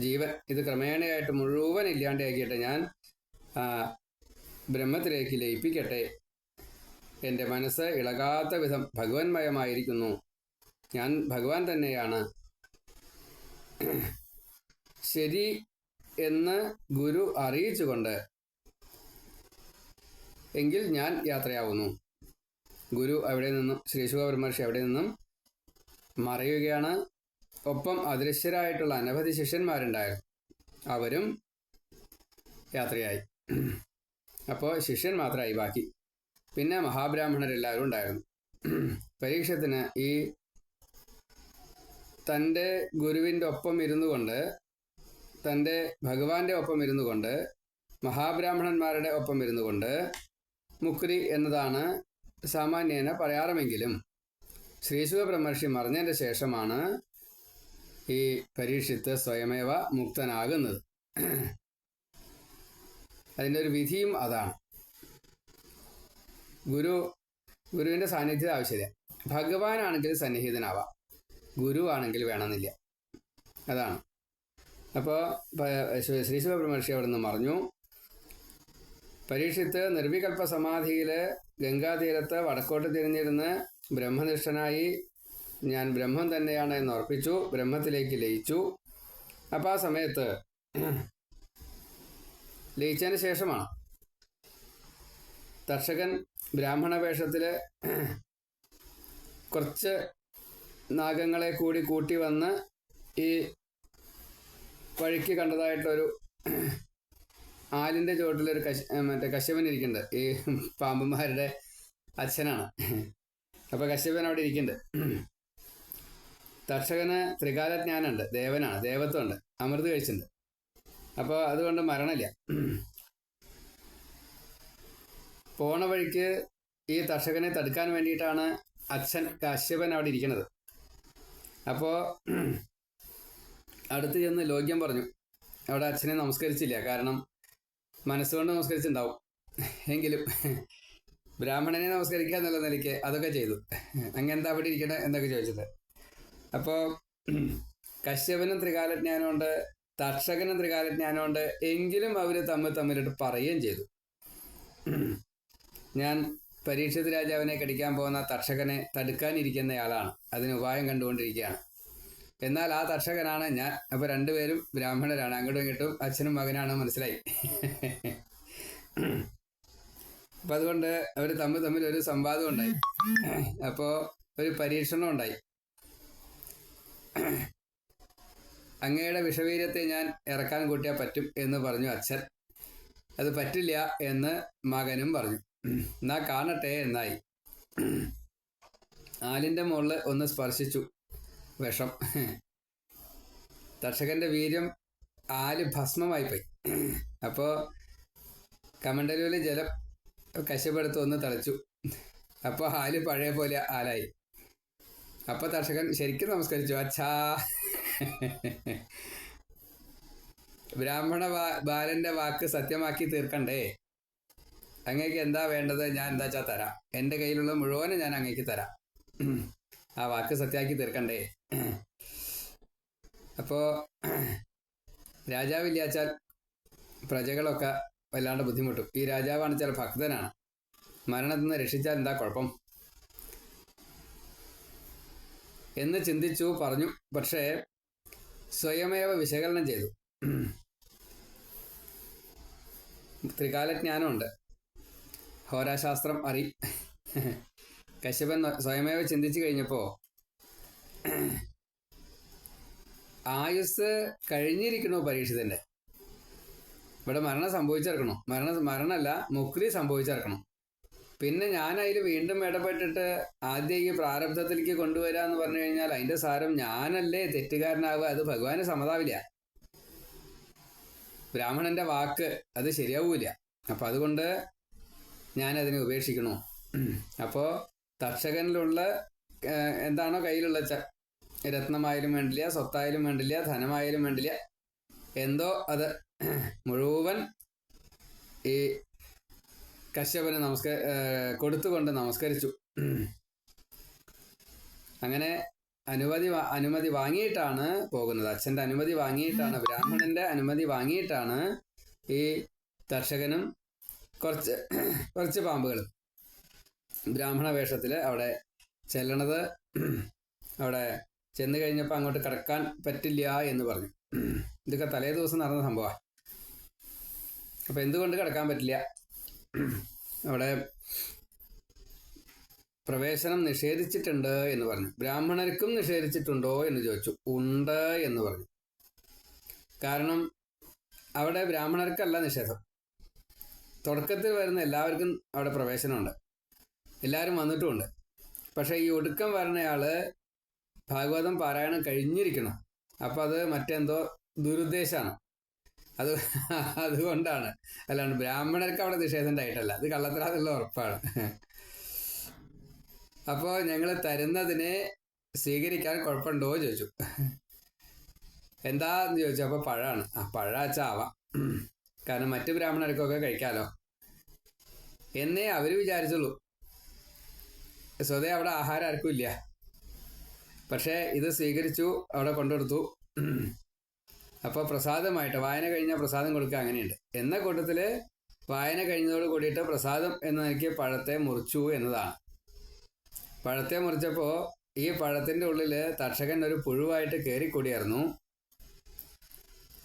ജീവൻ ഇത് ക്രമേണയായിട്ട് മുഴുവൻ ഇല്ലാണ്ടാക്കിയിട്ട് ഞാൻ ബ്രഹ്മത്തിലേക്ക് ലയിപ്പിക്കട്ടെ. എൻ്റെ മനസ്സ് ഇളകാത്ത വിധം ഭഗവന്മയമായിരിക്കുന്നു. ഞാൻ ഭഗവാൻ തന്നെയാണ്. ശരി എന്ന് ഗുരു അറിയിച്ചുകൊണ്ട് എങ്കിൽ ഞാൻ യാത്രയാവുന്നു. ഗുരു അവിടെ നിന്നും, ശ്രീശുക ബ്രഹ്മർഷി അവിടെ നിന്നും മറയുകയാണ്. ഒപ്പം അദൃശ്യരായിട്ടുള്ള അനവധി ശിഷ്യന്മാരുണ്ടായിരുന്നു. അവരും യാത്രയായി. അപ്പോൾ ശിഷ്യൻ മാത്രമായി ബാക്കി. പിന്നെ മഹാബ്രാഹ്മണരെല്ലാവരും ഉണ്ടായിരുന്നു. പരീക്ഷത്തിന് ഈ തൻ്റെ ഗുരുവിൻ്റെ ഒപ്പം ഇരുന്നു കൊണ്ട്, തൻ്റെ ഭഗവാന്റെ ഒപ്പം ഇരുന്നു കൊണ്ട്, മഹാബ്രാഹ്മണന്മാരുടെ ഒപ്പം ഇരുന്നു കൊണ്ട് മുക്തി എന്നതാണ് സാമാന്യേന പറയാറുമെങ്കിലും ശ്രീശുക ബ്രഹ്മർഷി മറിഞ്ഞതിൻ്റെ ശേഷമാണ് ഈ പരീക്ഷിത്ത് സ്വയമേവ മുക്തനാകുന്നത്. അതിൻ്റെ ഒരു വിധിയും അതാണ്. ഗുരുവിൻ്റെ സാന്നിധ്യം ആവശ്യമില്ല. ഭഗവാനാണെങ്കിൽ സന്നിഹിതനാവാം, ഗുരു ആണെങ്കിൽ വേണമെന്നില്ല. അതാണ്. അപ്പോൾ ശ്രീശുക ബ്രഹ്മർഷി അവിടെ നിന്ന് മറിഞ്ഞു. പരീക്ഷിത്ത് നിർവികൽപ്പ സമാധിയിൽ ഗംഗാതീരത്ത് വടക്കോട്ട് തിരിഞ്ഞിരുന്ന് ബ്രഹ്മനിഷ്ഠനായി ഞാൻ ബ്രഹ്മം തന്നെയാണ് എന്ന് ഉറപ്പിച്ചു. ബ്രഹ്മത്തിലേക്ക് ലയിച്ചു. അപ്പോൾ ആ സമയത്ത് ലയിച്ചതിന് ശേഷമാണ് തക്ഷകൻ ബ്രാഹ്മണ വേഷത്തിൽ കുറച്ച് നാഗങ്ങളെ കൂടി കൂട്ടി വന്ന് ഈ വഴിക്ക് കണ്ടതായിട്ടൊരു ആലിൻ്റെ ചുവട്ടിലൊരു മറ്റേ കശ്യപൻ ഇരിക്കുന്നുണ്ട്. ഈ പാമ്പന്മാരുടെ അച്ഛനാണ്. അപ്പോൾ കശ്യപൻ അവിടെ ഇരിക്കുന്നുണ്ട്. തക്ഷകന് ത്രികാലജ്ഞാനമുണ്ട്, ദേവനാണ്, ദേവത്വമുണ്ട്, അമൃത് കഴിച്ചിട്ടുണ്ട്. അപ്പോൾ അതുകൊണ്ട് മരണമില്ല. പോണ വഴിക്ക് ഈ തക്ഷകനെ തടുക്കാൻ വേണ്ടിയിട്ടാണ് അച്ഛൻ കശ്യപൻ അവിടെ ഇരിക്കുന്നത്. അപ്പോൾ അടുത്ത് ചെന്ന് ലോക്യം പറഞ്ഞു. അവിടെ അച്ഛനെ നമസ്കരിച്ചില്ല, കാരണം മനസ്സുകൊണ്ട് നമസ്കരിച്ചിട്ടുണ്ടാവും. എങ്കിലും ബ്രാഹ്മണനെ നമസ്കരിക്കുക എന്നുള്ള നിലയ്ക്ക് അതൊക്കെ ചെയ്തു. അങ്ങെന്താ അവിടെ ഇരിക്കണേ എന്നൊക്കെ ചോദിച്ചത്. അപ്പോൾ കശ്യപനും ത്രികാലജ്ഞാനമുണ്ട്, തക്ഷകനും ത്രികാലജ്ഞാനമുണ്ട്. എങ്കിലും അവർ തമ്മിലിട്ട് പറയുകയും ചെയ്തു. ഞാൻ പരീക്ഷിത് രാജാവിനെ കടിക്കാൻ പോകുന്ന തക്ഷകനെ തടുക്കാനിരിക്കുന്നയാളാണ്, അതിന് ഉപായം കണ്ടുകൊണ്ടിരിക്കുകയാണ്. എന്നാൽ ആ തക്ഷകനാണ് ഞാൻ. അപ്പോൾ രണ്ടുപേരും ബ്രാഹ്മണരാണ്, അങ്ങോട്ടും ഇങ്ങോട്ടും അച്ഛനും മകനാണ്, മനസ്സിലായി. അപ്പം അതുകൊണ്ട് അവർ തമ്മിൽ ഒരു സംവാദം ഉണ്ടായി. അപ്പോൾ ഒരു പരീക്ഷണം ഉണ്ടായി. അങ്ങയുടെ വിഷവീര്യത്തെ ഞാൻ ഇറക്കാൻ കൂട്ടിയാൽ പറ്റും എന്ന് പറഞ്ഞു അച്ഛൻ. അത് പറ്റില്ല എന്ന് മകനും പറഞ്ഞു. എന്നാ കാണട്ടെ എന്നായി. ആലിൻ്റെ മുകളിൽ ഒന്ന് സ്പർശിച്ചു വിഷം. തക്ഷകന്റെ വീര്യം ആല് ഭസ്മമായിപ്പോയി. അപ്പോൾ കമണ്ടലൂരിൽ ജലം കശ്യപ്പെടുത്ത് ഒന്ന് തളിച്ചു. അപ്പോൾ ആല് പഴയ പോലെ ആലായി. അപ്പോൾ തക്ഷകൻ ശരിക്കും നമസ്കരിച്ചു. അച്ഛാ, ബ്രാഹ്മണ ബാലന്റെ വാക്ക് സത്യമാക്കി തീർക്കണ്ടേ? അങ്ങേക്ക് എന്താ വേണ്ടത്? ഞാൻ എന്താ വെച്ചാൽ തരാം. എൻ്റെ കയ്യിലുള്ള മുഴുവനും ഞാൻ അങ്ങേക്ക് തരാം. ആ വാക്ക് സത്യമാക്കി തീർക്കണ്ടേ? അപ്പോൾ രാജാവില്ലാച്ചാൽ പ്രജകളൊക്കെ വല്ലാണ്ട് ബുദ്ധിമുട്ടും. ഈ രാജാവാണ് ചില ഭക്തനാണ്, മരണത്തിൽ നിന്ന് രക്ഷിച്ചാൽ എന്താ കുഴപ്പം എന്ന് ചിന്തിച്ചു പറഞ്ഞു. പക്ഷേ സ്വയമേവ വിശകലനം ചെയ്തു. ത്രികാലജ്ഞാനമുണ്ട്, ഹോരാശാസ്ത്രം കശ്യപൻ സ്വയമേവ ചിന്തിച്ചു കഴിഞ്ഞപ്പോൾ ആയുസ് കഴിഞ്ഞിരിക്കണു പരീക്ഷിതൻ്റെ. ഇവിടെ മരണം സംഭവിച്ചിറക്കണം. മരണമല്ല, മുക്തി സംഭവിച്ചിറക്കണം. പിന്നെ ഞാൻ അതിൽ വീണ്ടും ഇടപെട്ടിട്ട് ആദ്യം ഈ പ്രാരബ്ധത്തിലേക്ക് കൊണ്ടുവരിക എന്ന് പറഞ്ഞു കഴിഞ്ഞാൽ അതിൻ്റെ സാരം ഞാനല്ലേ തെറ്റുകാരനാവുക. അത് ഭഗവാന് സമ്മതാവില്ല. ബ്രാഹ്മണന്റെ വാക്ക് അത് ശരിയാവൂല. അപ്പം അതുകൊണ്ട് ഞാനതിനെ ഉപേക്ഷിക്കണു. അപ്പോൾ തക്ഷകനിലുള്ള എന്താണോ കയ്യിലുള്ള രത്നമായാലും വേണ്ടില്ല, സ്വത്തായാലും വേണ്ടില്ല, ധനമായാലും വേണ്ടില്ല, എന്തോ അത് മുഴുവൻ ഈ കശ്യപന് കൊടുത്തുകൊണ്ട് നമസ്കരിച്ചു. അങ്ങനെ അനുമതി വാങ്ങിയിട്ടാണ് പോകുന്നത്. അച്ഛൻ്റെ അനുമതി വാങ്ങിയിട്ടാണ്, ബ്രാഹ്മണന്റെ അനുമതി വാങ്ങിയിട്ടാണ് ഈ തക്ഷകനും കുറച്ച് പാമ്പുകളും ബ്രാഹ്മണ വേഷത്തിൽ അവിടെ ചെല്ലണത്. അവിടെ ചെന്ന് കഴിഞ്ഞപ്പോൾ അങ്ങോട്ട് കടക്കാൻ പറ്റില്ല എന്ന് പറഞ്ഞു. ഇതൊക്കെ തലേ ദിവസം നടന്ന സംഭവമാണ്. അപ്പം എന്തുകൊണ്ട് കടക്കാൻ പറ്റില്ല? അവിടെ പ്രവേശനം നിഷേധിച്ചിട്ടുണ്ട് എന്ന് പറഞ്ഞു. ബ്രാഹ്മണർക്കും നിഷേധിച്ചിട്ടുണ്ടോ എന്ന് ചോദിച്ചു. ഉണ്ട് എന്ന് പറഞ്ഞു. കാരണം അവിടെ ബ്രാഹ്മണർക്കല്ല നിഷേധം. തുടക്കത്തിൽ വരുന്ന എല്ലാവർക്കും അവിടെ പ്രവേശനമുണ്ട്, എല്ലാവരും വന്നിട്ടുമുണ്ട്. പക്ഷേ ഈ ഒടുക്കം വരുന്നയാള് ഭാഗവതം പാരായണം കഴിഞ്ഞിരിക്കണം. അപ്പം അത് മറ്റെന്തോ ദുരുദ്ദേശമാണ്. അതുകൊണ്ടാണ്. അല്ലാണ്ട് ബ്രാഹ്മണർക്ക് അവിടെ നിഷേധം ഉണ്ടായിട്ടല്ല. അത് കള്ളത്തരാന്നുള്ള ഉറപ്പാണ്. അപ്പോൾ ഞങ്ങൾ തരുന്നതിനെ സ്വീകരിക്കാൻ കുഴപ്പമുണ്ടോ ചോദിച്ചു. എന്താന്ന് ചോദിച്ചു. അപ്പോൾ പഴമാണ്. പഴച്ചാവാം, കാരണം മറ്റ് ബ്രാഹ്മണർക്കൊക്കെ കഴിക്കാമല്ലോ എന്നേ അവർ വിചാരിച്ചുള്ളൂ. സ്വതേ അവിടെ ആഹാരം ആർക്കും ഇല്ല. പക്ഷേ ഇത് സ്വീകരിച്ചു, അവിടെ കൊണ്ടുകൊടുത്തു. അപ്പോൾ പ്രസാദമായിട്ട് വായന കഴിഞ്ഞാൽ പ്രസാദം കൊടുക്കുക, അങ്ങനെയുണ്ട്. എന്ന കൂട്ടത്തിൽ വായന കഴിഞ്ഞതോട് കൂടിയിട്ട് പ്രസാദം എന്ന നിലയ്ക്ക് പഴത്തെ മുറിച്ചു എന്നതാണ്. പഴത്തെ മുറിച്ചപ്പോൾ ഈ പഴത്തിൻ്റെ ഉള്ളിൽ തക്ഷകൻ ഒരു പുഴുവായിട്ട് കയറിക്കൂടിയായിരുന്നു.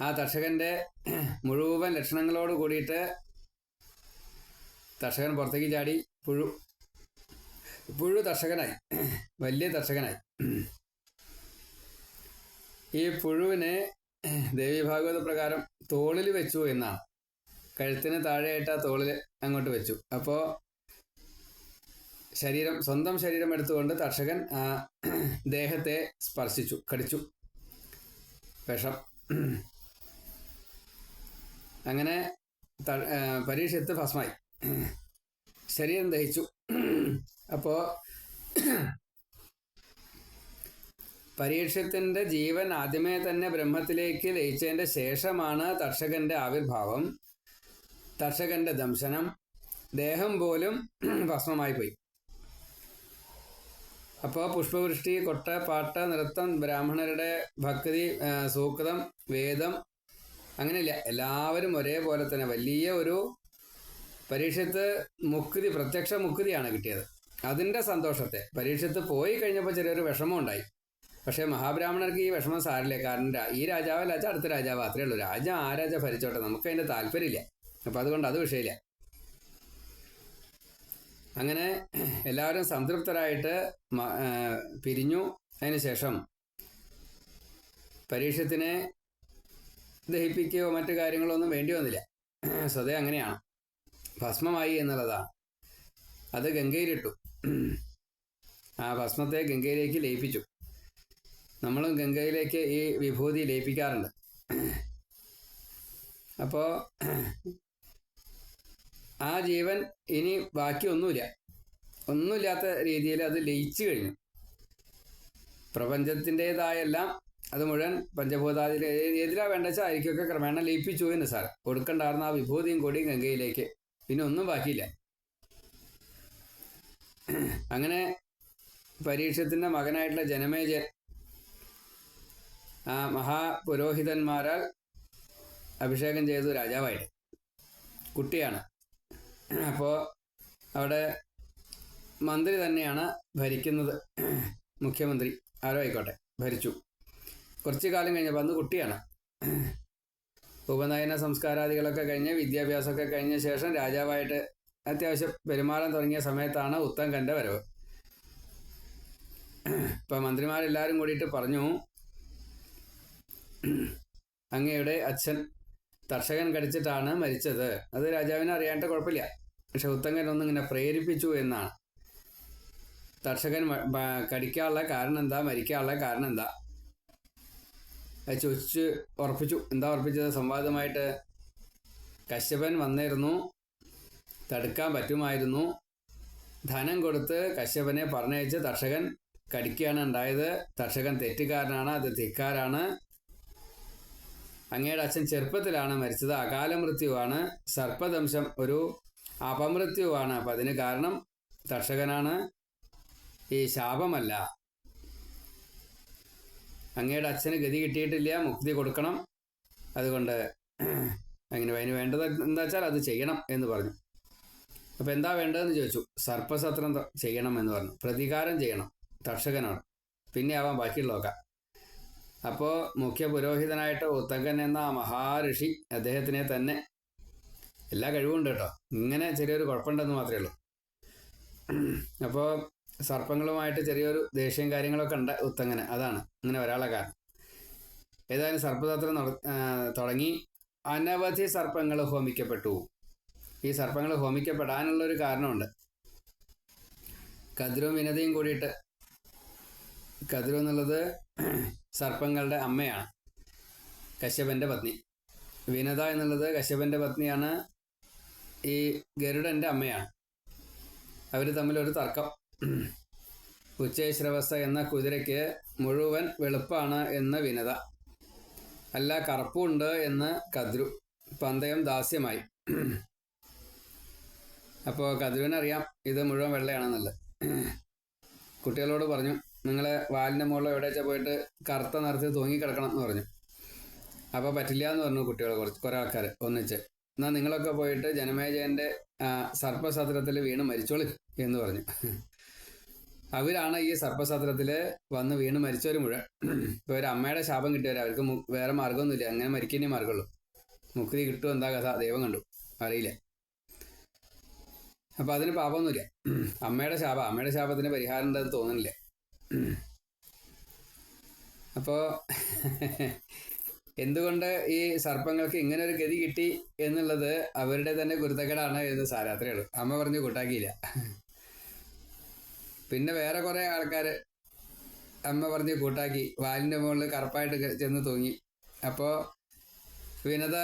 ആ തക്ഷകൻ്റെ മുഴുവൻ ലക്ഷണങ്ങളോട് കൂടിയിട്ട് തക്ഷകൻ പുറത്തേക്ക് ചാടി. പുഴു തക്ഷകനായി, വലിയ തക്ഷകനായി. ഈ പുഴുവിനെ ദേവീഭാഗവത പ്രകാരം തോളിൽ വെച്ചു എന്നാണ്. കഴുത്തിന് താഴെയായിട്ട് ആ തോളിൽ അങ്ങോട്ട് വെച്ചു. അപ്പോൾ സ്വന്തം ശരീരം എടുത്തുകൊണ്ട് തക്ഷകൻ ആ ദേഹത്തെ സ്പർശിച്ചു, കടിച്ചു, വിഷം. അങ്ങനെ പരീക്ഷത്ത് ഭസ്മായി, ശരീരം ദഹിച്ചു. അപ്പോൾ പരീക്ഷത്തിൻ്റെ ജീവൻ ആദ്യമേ തന്നെ ബ്രഹ്മത്തിലേക്ക് ലയിച്ചതിൻ്റെ ശേഷമാണ് തക്ഷകൻ്റെ ആവിർഭാവം, തക്ഷകൻ്റെ ദംശനം. ദേഹം പോലും ഭസ്മമായി പോയി. അപ്പോൾ പുഷ്പവൃഷ്ടി, കൊട്ട, പാട്ട്, നൃത്തം, ബ്രാഹ്മണരുടെ ഭക്തി, സൂക്തം, വേദം, അങ്ങനെയില്ല, എല്ലാവരും ഒരേപോലെ തന്നെ വലിയ ഒരു പരീക്ഷത്ത് മുക്തി, പ്രത്യക്ഷ മുക്തിയാണ് കിട്ടിയത്. അതിൻ്റെ സന്തോഷത്തെ പരീക്ഷത്ത് പോയി കഴിഞ്ഞപ്പോൾ ചെറിയൊരു വിഷമം ഉണ്ടായി. പക്ഷേ മഹാബ്രാഹ്മണർക്ക് ഈ വിഷമം സാരില്ല. കാരണം ഈ രാജാവല്ല, അടുത്ത രാജാവ്, അത്രയേ ഉള്ളൂ. ആ രാജ ഭരിച്ചോട്ടെ, നമുക്കതിൻ്റെ താല്പര്യമില്ല. അപ്പം അതുകൊണ്ട് അത് വിഷയമില്ല. അങ്ങനെ എല്ലാവരും സംതൃപ്തരായിട്ട് പിരിഞ്ഞു. അതിനുശേഷം പരീക്ഷത്തിനെ ദഹിപ്പിക്കുകയോ മറ്റു കാര്യങ്ങളോ ഒന്നും വേണ്ടി വന്നില്ല. സ്വതേ അങ്ങനെയാണ്, ഭസ്മമായി എന്നുള്ളതാണ്. അത് ഗംഗയിലിട്ടു. ആ ഭസ്മത്തെ ഗംഗയിലേക്ക് ലയിപ്പിച്ചു. നമ്മളും ഗംഗയിലേക്ക് ഈ വിഭൂതി ലയിപ്പിക്കാറുണ്ട്. അപ്പോൾ ആ ജീവൻ ഇനി ബാക്കി ഒന്നുമില്ലാത്ത രീതിയിൽ അത് ലയിച്ചു കഴിഞ്ഞു. പ്രപഞ്ചത്തിൻ്റെതായെല്ലാം അത് മുഴുവൻ പഞ്ചഭൂതാദിയിൽ ഏതിലാ വേണ്ട വെച്ചാൽ ആയിരിക്കൊക്കെ ക്രമേണ ലയിപ്പിച്ചു എന്ന് സാർ. കൊടുക്കണ്ടായിരുന്ന ആ വിഭൂതിയും കൂടി ഗംഗയിലേക്ക്, പിന്നെ ഒന്നും ബാക്കിയില്ല. അങ്ങനെ പരീക്ഷത്തിൻ്റെ മകനായിട്ടുള്ള ജനമേജയൻ ആ മഹാപുരോഹിതന്മാരാൽ അഭിഷേകം ചെയ്തു രാജാവായിട്ട്. കുട്ടിയാണ്. അപ്പോൾ അവിടെ മന്ത്രി തന്നെയാണ് ഭരിക്കുന്നത്, മുഖ്യമന്ത്രി ആരോ ആയിക്കോട്ടെ, ഭരിച്ചു. കുറച്ചു കാലം കഴിഞ്ഞപ്പോൾ അന്ന് കുട്ടിയാണ്. ഉപനയന സംസ്കാരാദികളൊക്കെ കഴിഞ്ഞ് വിദ്യാഭ്യാസമൊക്കെ കഴിഞ്ഞ ശേഷം രാജാവായിട്ട് അത്യാവശ്യം പെരുമാറാൻ തുടങ്ങിയ സമയത്താണ് ഉത്തങ്കൻ്റെ വരവ്. ഇപ്പം മന്ത്രിമാരെല്ലാവരും കൂടിയിട്ട് പറഞ്ഞു, അങ്ങയുടെ അച്ഛൻ തക്ഷകൻ കടിച്ചിട്ടാണ് മരിച്ചത്. അത് രാജാവിനെ അറിയാണ്ട് കുഴപ്പമില്ല. പക്ഷെ ഉത്തങ്കൻ ഒന്നിങ്ങനെ പ്രേരിപ്പിച്ചു എന്നാണ്. തക്ഷകൻ കടിക്കാനുള്ള കാരണം എന്താ, മരിക്കാനുള്ള കാരണം എന്താ അത് ചോദിച്ച് ഉറപ്പിച്ചു. എന്താ ഉറപ്പിച്ചത്? സംവാദമായിട്ട് കശ്യപൻ വന്നിരുന്നു, തടുക്കാൻ പറ്റുമായിരുന്നു. ധനം കൊടുത്ത് കശ്യപനെ പറഞ്ഞയച്ച് തക്ഷകൻ കടിക്കുകയാണ് ഉണ്ടായത്. തക്ഷകൻ തെറ്റുകാരനാണ്, അത് ധിക്കാരാണ്. അങ്ങയുടെ അച്ഛൻ ചെറുപ്പത്തിലാണ് മരിച്ചത്, അകാല മൃത്യുവാണ്. സർപ്പദംശം ഒരു അപമൃത്യുവാണ്. അപ്പം അതിന് കാരണം തക്ഷകനാണ്, ഈ ശാപമല്ല. അങ്ങയുടെ അച്ഛന് ഗതി കിട്ടിയിട്ടില്ല, മുക്തി കൊടുക്കണം. അതുകൊണ്ട് അങ്ങനെ അതിന് വേണ്ടത് എന്താ വെച്ചാൽ അത് ചെയ്യണം എന്ന് പറഞ്ഞു. അപ്പം എന്താ വേണ്ടതെന്ന് ചോദിച്ചു. സർപ്പസത്രം ചെയ്യണം എന്ന് പറഞ്ഞു. പ്രതികാരം ചെയ്യണം തക്ഷകനോട്, പിന്നെ ആവാൻ ബാക്കിയുള്ളതൊക്കെ. അപ്പോൾ മുഖ്യ പുരോഹിതനായിട്ട് ഉത്തങ്കൻ എന്ന മഹാഋഷി അദ്ദേഹത്തിനെ തന്നെ, എല്ലാ കഴിവുണ്ട് കേട്ടോ, ഇങ്ങനെ ചെറിയൊരു കുഴപ്പമുണ്ടെന്ന് മാത്രമേ ഉള്ളൂ. അപ്പോൾ സർപ്പങ്ങളുമായിട്ട് ചെറിയൊരു ദേഷ്യം കാര്യങ്ങളൊക്കെ ഉണ്ട് ഉത്തങ്കന്. അതാണ് ഇങ്ങനെ ഒരാളെ കാരണം. ഏതായാലും സർപ്പസത്രം തുടങ്ങി. അനവധി സർപ്പങ്ങൾ ഹോമിക്കപ്പെട്ടു. ഈ സർപ്പങ്ങൾ ഹോമിക്കപ്പെടാനുള്ളൊരു കാരണമുണ്ട്. കദ്രുവും വിനതയും കൂടിയിട്ട്, കദ്രു എന്നുള്ളത് സർപ്പങ്ങളുടെ അമ്മയാണ്, കശ്യപൻ്റെ പത്നി. വിനത എന്നുള്ളത് കശ്യപൻ്റെ പത്നിയാണ്, ഈ ഗരുഡൻ്റെ അമ്മയാണ്. അവർ തമ്മിലൊരു തർക്കം. ഉച്ചൈശ്രവസ എന്ന കുതിരയ്ക്ക് മുഴുവൻ വെളുപ്പാണ് എന്ന് വിനത, അല്ല കറുപ്പുണ്ട് എന്ന് കദ്രു. പന്തയം ദാസ്യമായി. അപ്പോൾ കദ്രുവിനറിയാം ഇത് മുഴുവൻ വെള്ളയാണെന്നുള്ളത്. കുട്ടികളോട് പറഞ്ഞു, നിങ്ങളെ വാലിൻ്റെ മുകളിൽ എവിടെ വെച്ചാൽ പോയിട്ട് കറുത്ത നിറത്തിൽ തൂങ്ങിക്കിടക്കണം എന്ന് പറഞ്ഞു. അപ്പോൾ പറ്റില്ല എന്ന് പറഞ്ഞു കുട്ടികൾ, കുറേ ആൾക്കാർ ഒന്നിച്ച്. എന്നാൽ നിങ്ങളൊക്കെ പോയിട്ട് ജനമേജയൻ്റെ സർപ്പസത്രത്തിൽ വീണ് മരിച്ചോളി എന്ന് പറഞ്ഞു. അവരാണ് ഈ സർപ്പസത്രത്തിൽ വന്ന് വീണ് മരിച്ചവർ മുഴുവൻ. ഇപ്പോൾ ഒരു അമ്മയുടെ ശാപം കിട്ടിയവർ, അവർക്ക് വേറെ മാർഗമൊന്നുമില്ല, അങ്ങനെ മരിക്കുന്നേ മാർഗമുള്ളൂ. മുക്തി കിട്ടും, എന്താ കഥ ദൈവം കണ്ടു, അറിയില്ല. അപ്പം അതിന് പാപമൊന്നുമില്ല. അമ്മയുടെ ശാപത്തിന് പരിഹാരം ഉണ്ടെന്ന് തോന്നുന്നില്ല. അപ്പോൾ എന്തുകൊണ്ട് ഈ സർപ്പങ്ങൾക്ക് ഇങ്ങനെ ഒരു ഗതി കിട്ടി എന്നുള്ളത് അവരുടെ തന്നെ ഗുരുതകേടാണ് എന്ന് സാരാത്രേ ഉള്ളൂ. അമ്മ പറഞ്ഞ് കൂട്ടാക്കിയില്ല. പിന്നെ വേറെ കുറേ ആൾക്കാർ അമ്മ പറഞ്ഞ് കൂട്ടാക്കി, വാലിൻ്റെ മുകളിൽ കറുപ്പായിട്ട് ചെന്ന് തൂങ്ങി. അപ്പോൾ വിനത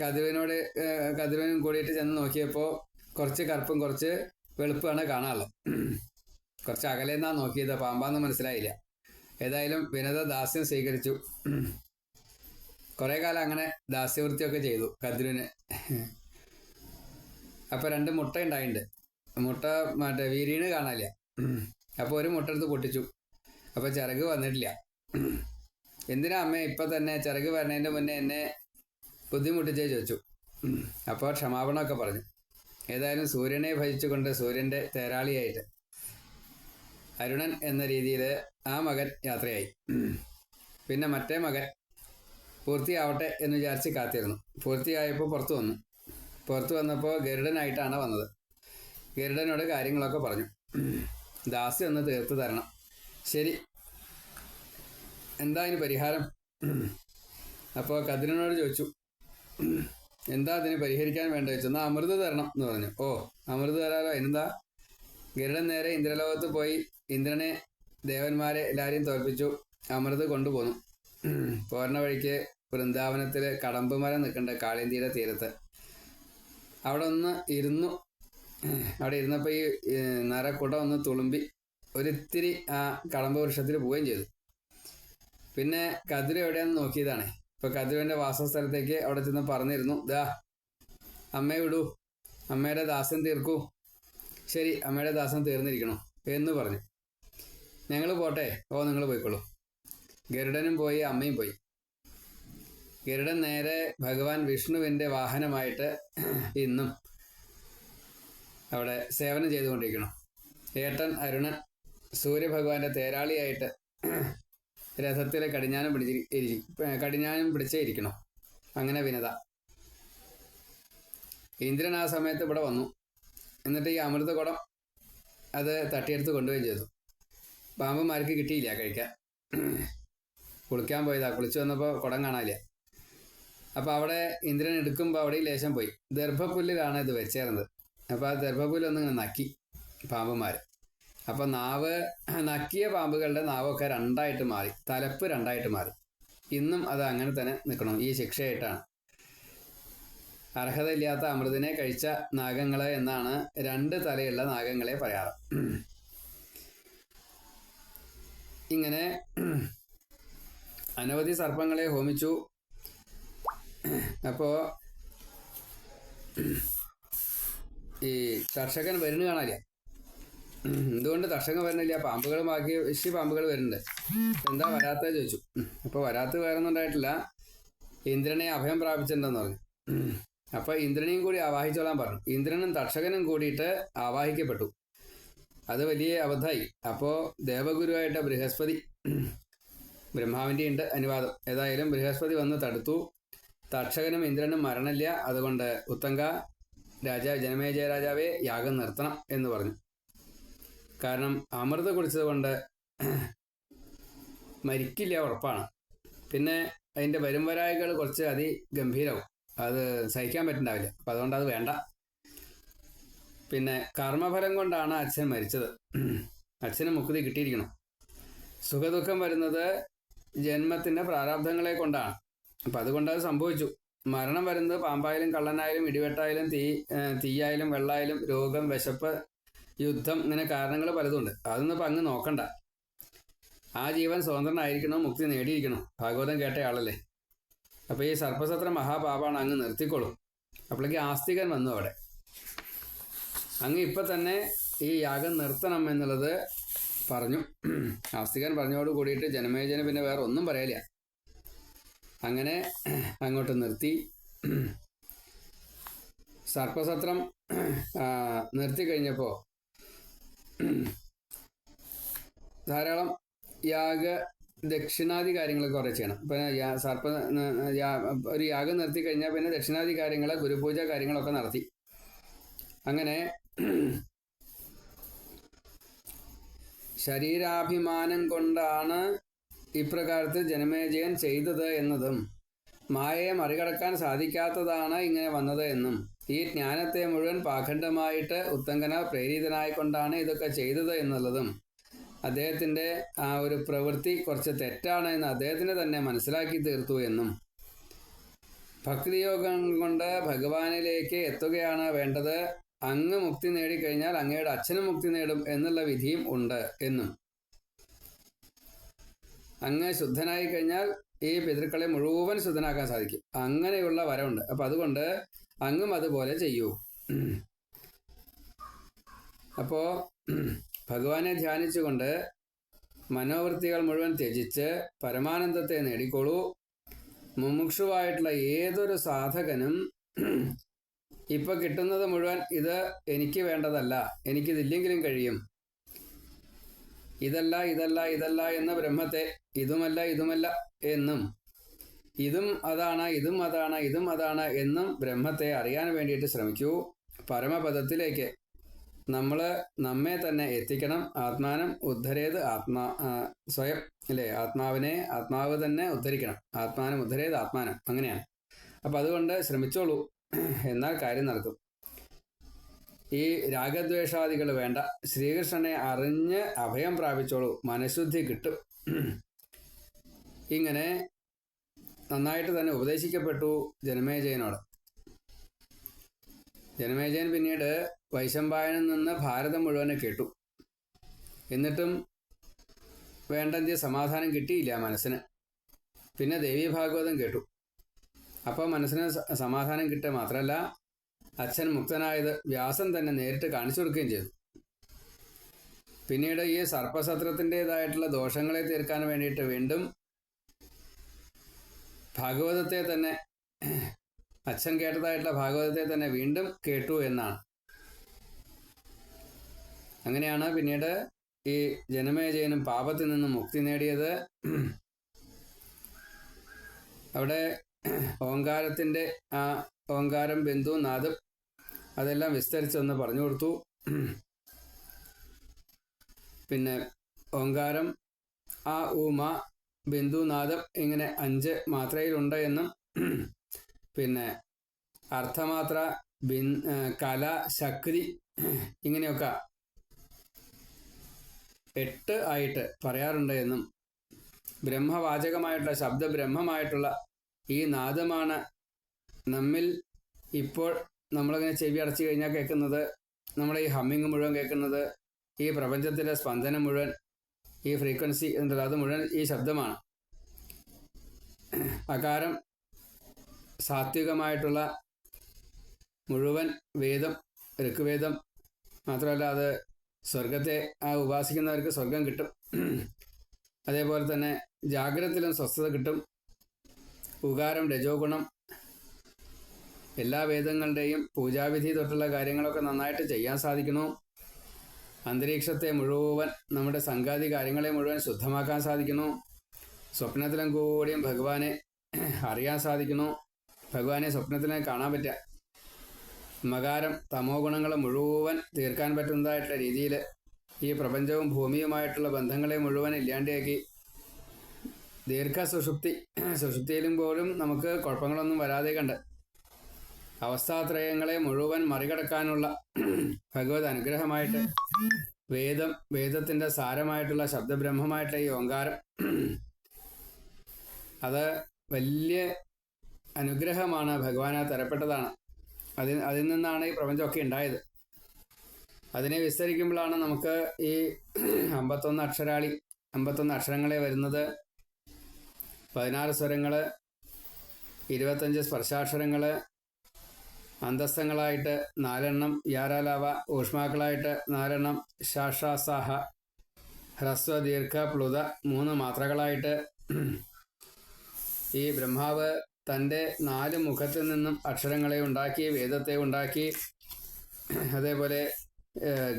കതിരവനും കൂടിയിട്ട് ചെന്ന് നോക്കിയപ്പോൾ കുറച്ച് കറുപ്പും കുറച്ച് വെളുപ്പാണ് കാണാനുള്ളത്. കുറച്ച് അകലെന്നാണ് നോക്കിയത്, പാമ്പാന്ന് മനസ്സിലായില്ല. ഏതായാലും വിനത ദാസ്യം സ്വീകരിച്ചു. കുറേ കാലം അങ്ങനെ ദാസ്യവൃത്തിയൊക്കെ ചെയ്തു കദ്രുവിന്. അപ്പോൾ 2 മുട്ട ഉണ്ടായിട്ടുണ്ട്. മുട്ട വീരീണ് കാണാനില്ല. അപ്പോൾ ഒരു മുട്ട എടുത്ത് പൊട്ടിച്ചു. അപ്പോൾ ചിറക് വന്നിട്ടില്ല. എന്തിനാ അമ്മ ഇപ്പം തന്നെ ചിറക് വരണതിൻ്റെ മുന്നേ എന്നെ ബുദ്ധിമുട്ടിച്ചേ ചോദിച്ചു. അപ്പോൾ ക്ഷമാപണമൊക്കെ പറഞ്ഞു. ഏതായാലും സൂര്യനെ ഭജിച്ചുകൊണ്ട് സൂര്യൻ്റെ തേരാളിയായിട്ട് അരുണൻ എന്ന രീതിയിൽ ആ മകൻ യാത്രയായി. പിന്നെ മറ്റേ മകൻ പൂർത്തിയാവട്ടെ എന്ന് വിചാരിച്ച് കാത്തിരുന്നു. പൂർത്തിയായപ്പോൾ പുറത്തു വന്നപ്പോൾ ഗരുഡനായിട്ടാണ് വന്നത്. ഗരുഡനോട് കാര്യങ്ങളൊക്കെ പറഞ്ഞു. ദാസി ഒന്ന് തീർത്ത് തരണം. ശരി, എന്താ അതിന് പരിഹാരം? അപ്പോൾ കതിരനോട് ചോദിച്ചു, എന്താ അതിന് പരിഹരിക്കാൻ വേണ്ട ചോദിച്ചു. എന്നാൽ അമൃത് തരണം എന്ന് പറഞ്ഞു. ഓ, അമൃത് തരാലോ, അതിനെന്താ? ഗരുഡൻ നേരെ ഇന്ദ്രലോകത്ത് പോയി ഇന്ദ്രനെ ദേവന്മാരെ എല്ലാവരെയും തോൽപ്പിച്ചു അമൃത് കൊണ്ടുപോന്നു. പോരണ വഴിക്ക് വൃന്ദാവനത്തിൽ കടമ്പ് മരം നിൽക്കുന്നുണ്ട് കാളിന്തിയുടെ തീരത്ത്. അവിടെ ഒന്ന് ഇരുന്നു. അവിടെ ഇരുന്നപ്പോൾ ഈ നരക്കുട ഒന്ന് തുളുമ്പി ഒരിത്തിരി ആ കടമ്പ് വൃക്ഷത്തിൽ പോവുകയും ചെയ്തു. പിന്നെ കതിര എവിടെയാണെന്ന് നോക്കിയതാണ്. ഇപ്പോൾ കതിരവൻ്റെ വാസസ്ഥലത്തേക്ക് അവിടെ ചെന്ന് പറഞ്ഞിരുന്നു, ദാ അമ്മയെ വിടൂ, അമ്മയുടെ ദാസ്യം തീർക്കൂ. ശരി, അമ്മയുടെ ദാസ്യം തീർന്നിരിക്കണോ എന്ന് പറഞ്ഞു. ഞങ്ങൾ പോട്ടെ. ഓ, നിങ്ങൾ പോയിക്കോളൂ. ഗരുഡനും പോയി, അമ്മയും പോയി. ഗരുഡൻ നേരെ ഭഗവാൻ വിഷ്ണുവിൻ്റെ വാഹനമായിട്ട് ഇന്നും അവിടെ സേവനം ചെയ്തുകൊണ്ടിരിക്കണം. ഏട്ടൻ അരുണൻ സൂര്യഭഗവാന്റെ തേരാളിയായിട്ട് രഥത്തിൽ കടിഞ്ഞാനും പിടിച്ചേ ഇരിക്കണം. അങ്ങനെ വിനത. ഇന്ദ്രൻ ആ സമയത്ത് ഇവിടെ വന്നു. എന്നിട്ട് ഈ അമൃതകുടം അത് തട്ടിയെടുത്ത് കൊണ്ടുപോവുകയും ചെയ്തു. പാമ്പന്മാർക്ക് കിട്ടിയില്ല കഴിക്കാൻ. കുളിക്കാൻ പോയതാ, കുളിച്ചു വന്നപ്പോൾ കുടം കാണാനില്ല. അപ്പോൾ അവിടെ ഇന്ദ്രൻ എടുക്കുമ്പോൾ അവിടെയും ലേശം പോയി. ദർഭപ്പുല്ലിലാണ് ഇത് വെച്ചേർന്നത്. അപ്പോൾ ആ ദർഭപ്പുല്ലൊന്നിങ്ങനെ നക്കി പാമ്പന്മാർ. അപ്പോൾ നക്കിയ പാമ്പുകളുടെ നാവൊക്കെ 2ആയിട്ട് മാറി, തലപ്പ് 2ആയിട്ട് മാറി. ഇന്നും അത് അങ്ങനെ തന്നെ നിൽക്കണം. ഈ ശിക്ഷയായിട്ടാണ്. അർഹതയില്ലാത്ത അമൃതിനെ കഴിച്ച നാഗങ്ങളെ എന്നാണ് 2 തലയുള്ള നാഗങ്ങളെ പറയാറ്. ഇങ്ങനെ അനവധി സർപ്പങ്ങളെ ഹോമിച്ചു. അപ്പോൾ ഈ തക്ഷകൻ വരുന്ന കാണാനില്ല. എന്തുകൊണ്ട് തക്ഷകൻ വരുന്നില്ല? പാമ്പുകൾ ബാക്കി പാമ്പുകൾ വരുന്നുണ്ട്, എന്താ വരാത്തത് ചോദിച്ചു. അപ്പോൾ വരാത്തത് വേറൊന്നും ഉണ്ടായിട്ടില്ല, ഇന്ദ്രനെ അഭയം പ്രാപിച്ചിട്ടുണ്ടെന്ന് പറഞ്ഞു. അപ്പോൾ ഇന്ദ്രനെയും കൂടി ആവാഹിച്ചോളാൻ പറഞ്ഞു. ഇന്ദ്രനും തക്ഷകനും കൂടിയിട്ട് ആവാഹിക്കപ്പെട്ടു. അത് വലിയ അബദ്ധമായി. അപ്പോൾ ദേവഗുരുവായിട്ട് ബൃഹസ്പതി, ബ്രഹ്മാവിൻ്റെ ഉണ്ട് അനുവാദം, ഏതായാലും ബൃഹസ്പതി വന്ന് തടുത്തു. തക്ഷകനും ഇന്ദ്രനും മരണമില്ല, അതുകൊണ്ട് ഉത്തങ്ക ജനമേജയ രാജാവെ യാഗം നിർത്തണം എന്ന് പറഞ്ഞു. കാരണം അമൃത് കുടിച്ചതുകൊണ്ട് മരിക്കില്ല, ഉറപ്പാണ്. പിന്നെ അതിൻ്റെ വരുംവരായികൾ കുറച്ച് അതിഗംഭീരവും, അത് സഹിക്കാൻ പറ്റുന്നുണ്ടാവില്ല. അപ്പം അതുകൊണ്ട് അത് വേണ്ട. പിന്നെ കർമ്മഫലം കൊണ്ടാണ് അച്ഛൻ മരിച്ചത്, അച്ഛന് മുക്തി കിട്ടിയിരിക്കണം. സുഖദുഃഖം വരുന്നത് ജന്മത്തിൻ്റെ പ്രാരാബ്ധങ്ങളെ കൊണ്ടാണ്. അപ്പം അതുകൊണ്ട് അത് സംഭവിച്ചു. മരണം വരുന്നത് പാമ്പായാലും കള്ളനായാലും ഇടിവെട്ടായാലും തീയായാലും വെള്ളമായാലും രോഗം, വിശപ്പ്, യുദ്ധം, ഇങ്ങനെ കാരണങ്ങൾ പലതുണ്ട്. അതൊന്നും ഇപ്പം അങ്ങ് നോക്കണ്ട. ആ ജീവൻ സ്വതന്ത്രനായിരിക്കണോ, മുക്തി നേടിയിരിക്കണോ, ഭാഗവതം കേട്ട ആളല്ലേ. അപ്പോൾ ഈ സർപ്പസത്ര മഹാപാപാണ്, അങ്ങ് നിർത്തിക്കോളും. അപ്പോഴേക്ക് ആസ്തികൻ വന്നു അവിടെ. അങ്ങ് ഇപ്പം തന്നെ ഈ യാഗം നിർത്തണം എന്നുള്ളത് പറഞ്ഞു. ആസ്തികൻ പറഞ്ഞോട് കൂടിയിട്ട് ജനമേജന് പിന്നെ വേറെ ഒന്നും പറയില്ല. അങ്ങനെ അങ്ങോട്ട് നിർത്തി. സർപ്പസത്രം നിർത്തി കഴിഞ്ഞപ്പോൾ ധാരാളം യാഗ ദക്ഷിണാദി കാര്യങ്ങളൊക്കെ കുറേ ചെയ്യണം. ഇപ്പം ഒരു യാഗം നിർത്തി കഴിഞ്ഞാൽ പിന്നെ ദക്ഷിണാദി കാര്യങ്ങൾ, ഗുരുപൂജ കാര്യങ്ങളൊക്കെ നടത്തി. അങ്ങനെ ശരീരാഭിമാനം കൊണ്ടാണ് ഇപ്രകാരത്തിൽ ജനമേജയൻ ചെയ്തത് എന്നതും മായയെ മറികടക്കാൻ സാധിക്കാത്തതാണ് ഇങ്ങനെ വന്നത് എന്നും ഈ ജ്ഞാനത്തെ മുഴുവൻ പാഖണ്ഡമായിട്ട് ഉത്തങ്കന പ്രേരിതനായിക്കൊണ്ടാണ് ഇതൊക്കെ ചെയ്തത് എന്നുള്ളതും അദ്ദേഹത്തിൻ്റെ ആ ഒരു പ്രവൃത്തി കുറച്ച് തെറ്റാണ് എന്ന് അദ്ദേഹത്തിന് തന്നെ മനസ്സിലാക്കി തീർത്തു എന്നും ഭക്തിയോഗം കൊണ്ട് ഭഗവാനിലേക്ക് എത്തുകയാണ് വേണ്ടത്, അങ്ങ് മുക്തി നേടിക്കഴിഞ്ഞാൽ അങ്ങയുടെ അച്ഛനും മുക്തി നേടും എന്നുള്ള വിധിയും ഉണ്ട് എന്നും, അങ്ങ് ശുദ്ധനായി കഴിഞ്ഞാൽ ഈ പിതൃക്കളെ മുഴുവൻ ശുദ്ധനാക്കാൻ സാധിക്കും, അങ്ങനെയുള്ള വരമുണ്ട്. അപ്പം അതുകൊണ്ട് അങ്ങും അതുപോലെ ചെയ്യൂ. അപ്പോൾ ഭഗവാനെ ധ്യാനിച്ചുകൊണ്ട് മനോവൃത്തികൾ മുഴുവൻ ത്യജിച്ച് പരമാനന്ദത്തെ നേടിക്കോളൂ. മുമുക്ഷുവായിട്ടുള്ള ഏതൊരു സാധകനും ഇപ്പം കിട്ടുന്നത് മുഴുവൻ ഇത് എനിക്ക് വേണ്ടതല്ല, എനിക്കിതില്ലെങ്കിലും കഴിയും, ഇതല്ല ഇതല്ല ഇതല്ല എന്ന ബ്രഹ്മത്തെ ഇതുമല്ല ഇതുമല്ല എന്നും ഇതും അതാണ് ഇതും അതാണ് ഇതും അതാണ് എന്നും ബ്രഹ്മത്തെ അറിയാൻ വേണ്ടിയിട്ട് ശ്രമിക്കൂ. പരമപദത്തിലേക്ക് നമ്മെ തന്നെ എത്തിക്കണം. ആത്മാനം ഉദ്ധരേത് സ്വയം അല്ലേ, ആത്മാവ് തന്നെ ഉദ്ധരിക്കണം. ആത്മാനം ഉദ്ധരേത് ആത്മാനം, അങ്ങനെയാണ്. അപ്പം അതുകൊണ്ട് ശ്രമിച്ചോളൂ, എന്നാൽ കാര്യം നടക്കും. ഈ രാഗദ്വേഷാദികൾ വേണ്ട, ശ്രീകൃഷ്ണനെ അറിഞ്ഞ് അഭയം പ്രാപിച്ചോളൂ, മനഃശുദ്ധി കിട്ടും. ഇങ്ങനെ നന്നായിട്ട് തന്നെ ഉപദേശിക്കപ്പെട്ടു ജനമേജയനോട്. ജനമേജയൻ പിന്നീട് വൈശമ്പായനിൽ നിന്ന് ഭാരതം മുഴുവനെ കേട്ടു. എന്നിട്ടും വേണ്ടന്ത്യ സമാധാനം കിട്ടിയില്ല മനസ്സിന്. പിന്നെ ദേവീഭാഗവതം കേട്ടു. അപ്പോൾ മനസ്സിന് സമാധാനം കിട്ടുക മാത്രമല്ല, അച്ഛൻ മുക്തനായത് വ്യാസൻ തന്നെ നേരിട്ട് കാണിച്ചു കൊടുക്കുകയും ചെയ്തു. പിന്നീട് ഈ സർപ്പസത്രത്തിൻ്റെതായിട്ടുള്ള ദോഷങ്ങളെ തീർക്കാൻ വേണ്ടിയിട്ട് വീണ്ടും ഭാഗവതത്തെ തന്നെ, അച്ഛൻ കേട്ടതായിട്ടുള്ള ഭാഗവതത്തെ തന്നെ വീണ്ടും കേട്ടു എന്നാണ്. അങ്ങനെയാണ് പിന്നീട് ഈ ജനമേജയനും പാപത്തിൽ നിന്നും മുക്തി നേടിയത്. അവിടെ ഓങ്കാരത്തിൻ്റെ ആ ഓങ്കാരം, ബിന്ദു, നാദം അതെല്ലാം വിസ്തരിച്ചൊന്ന് പറഞ്ഞു കൊടുത്തു. പിന്നെ ഓങ്കാരം, ആ, ഊമ, ബിന്ദു, നാദം ഇങ്ങനെ 5 മാത്രയിലുണ്ട് എന്നും, പിന്നെ അർത്ഥമാത്ര, കല, ശക്തി ഇങ്ങനെയൊക്കെ 8 ആയിട്ട് പറയാറുണ്ട് എന്നും, ബ്രഹ്മവാചകമായിട്ടുള്ള ശബ്ദബ്രഹ്മമായിട്ടുള്ള ഈ നാദമാണ് നമ്മിൽ ഇപ്പോൾ നമ്മളിങ്ങനെ ചെവി അടച്ചു കഴിഞ്ഞാൽ കേൾക്കുന്നത്, നമ്മുടെ ഈ ഹമ്മിങ് മുഴുവൻ കേൾക്കുന്നത്, ഈ പ്രപഞ്ചത്തിലെ സ്പന്ദനം മുഴുവൻ ഈ ഫ്രീക്വൻസി എന്നുള്ളത് അത് മുഴുവൻ ഈ ശബ്ദമാണ്. അകാരം സാത്വികമായിട്ടുള്ള മുഴുവൻ വേദം, ഋഗ്വേദം മാത്രമല്ല അത് സ്വർഗത്തെ ഉപാസിക്കുന്നവർക്ക് സ്വർഗം കിട്ടും. അതേപോലെ തന്നെ ജാഗ്രതത്തിലും സ്വസ്ഥത കിട്ടും. ഉകാരം രജോ ഗുണം. എല്ലാ വേദങ്ങളുടെയും പൂജാവിധി തൊട്ടുള്ള കാര്യങ്ങളൊക്കെ നന്നായിട്ട് ചെയ്യാൻ സാധിക്കുന്നു. അന്തരീക്ഷത്തെ മുഴുവൻ, നമ്മുടെ സംഗാതി കാര്യങ്ങളെ മുഴുവൻ ശുദ്ധമാക്കാൻ സാധിക്കുന്നു. സ്വപ്നത്തിലും കൂടിയും ഭഗവാനെ അറിയാൻ സാധിക്കുന്നു. ഭഗവാനെ സ്വപ്നത്തിലും കാണാൻ പറ്റുക. മകാരം തമോ ഗുണങ്ങൾ മുഴുവൻ തീർക്കാൻ പറ്റുന്നതായിട്ടുള്ള രീതിയിൽ ഈ പ്രപഞ്ചവും ഭൂമിയുമായിട്ടുള്ള ബന്ധങ്ങളെ മുഴുവൻ ഇല്ലാണ്ടാക്കി സുഷുപ്തിയിലും പോലും നമുക്ക് കുഴപ്പങ്ങളൊന്നും വരാതെ കണ്ട് അവസ്ഥാത്രയങ്ങളെ മുഴുവൻ മറികടക്കാനുള്ള ഭഗവത് അനുഗ്രഹമായിട്ട് വേദത്തിൻ്റെ സാരമായിട്ടുള്ള ശബ്ദബ്രഹ്മമായിട്ടുള്ള ഈ ഓങ്കാരം, അത് വലിയ അനുഗ്രഹമാണ്, ഭഗവാന് തരപ്പെട്ടതാണ്. അതിൽ നിന്നാണ് ഈ പ്രപഞ്ചമൊക്കെ ഉണ്ടായത്. അതിനെ വിസ്തരിക്കുമ്പോഴാണ് നമുക്ക് ഈ 51 അക്ഷരങ്ങളെ വരുന്നത്. 16 സ്വരങ്ങൾ, 25 സ്പർശാക്ഷരങ്ങൾ, അന്തസ്ഥങ്ങളായിട്ട് 4 യാരാലാവ, ഊഷ്മാക്കളായിട്ട് 4 ശാഷാസാഹ, ഹ്രസ്വ ദീർഘ പ്ലുത 3 മാത്രകളായിട്ട് ഈ ബ്രഹ്മാവ് തൻ്റെ 4 മുഖത്തിൽ നിന്നും അക്ഷരങ്ങളെ ഉണ്ടാക്കി, വേദത്തെ ഉണ്ടാക്കി. അതേപോലെ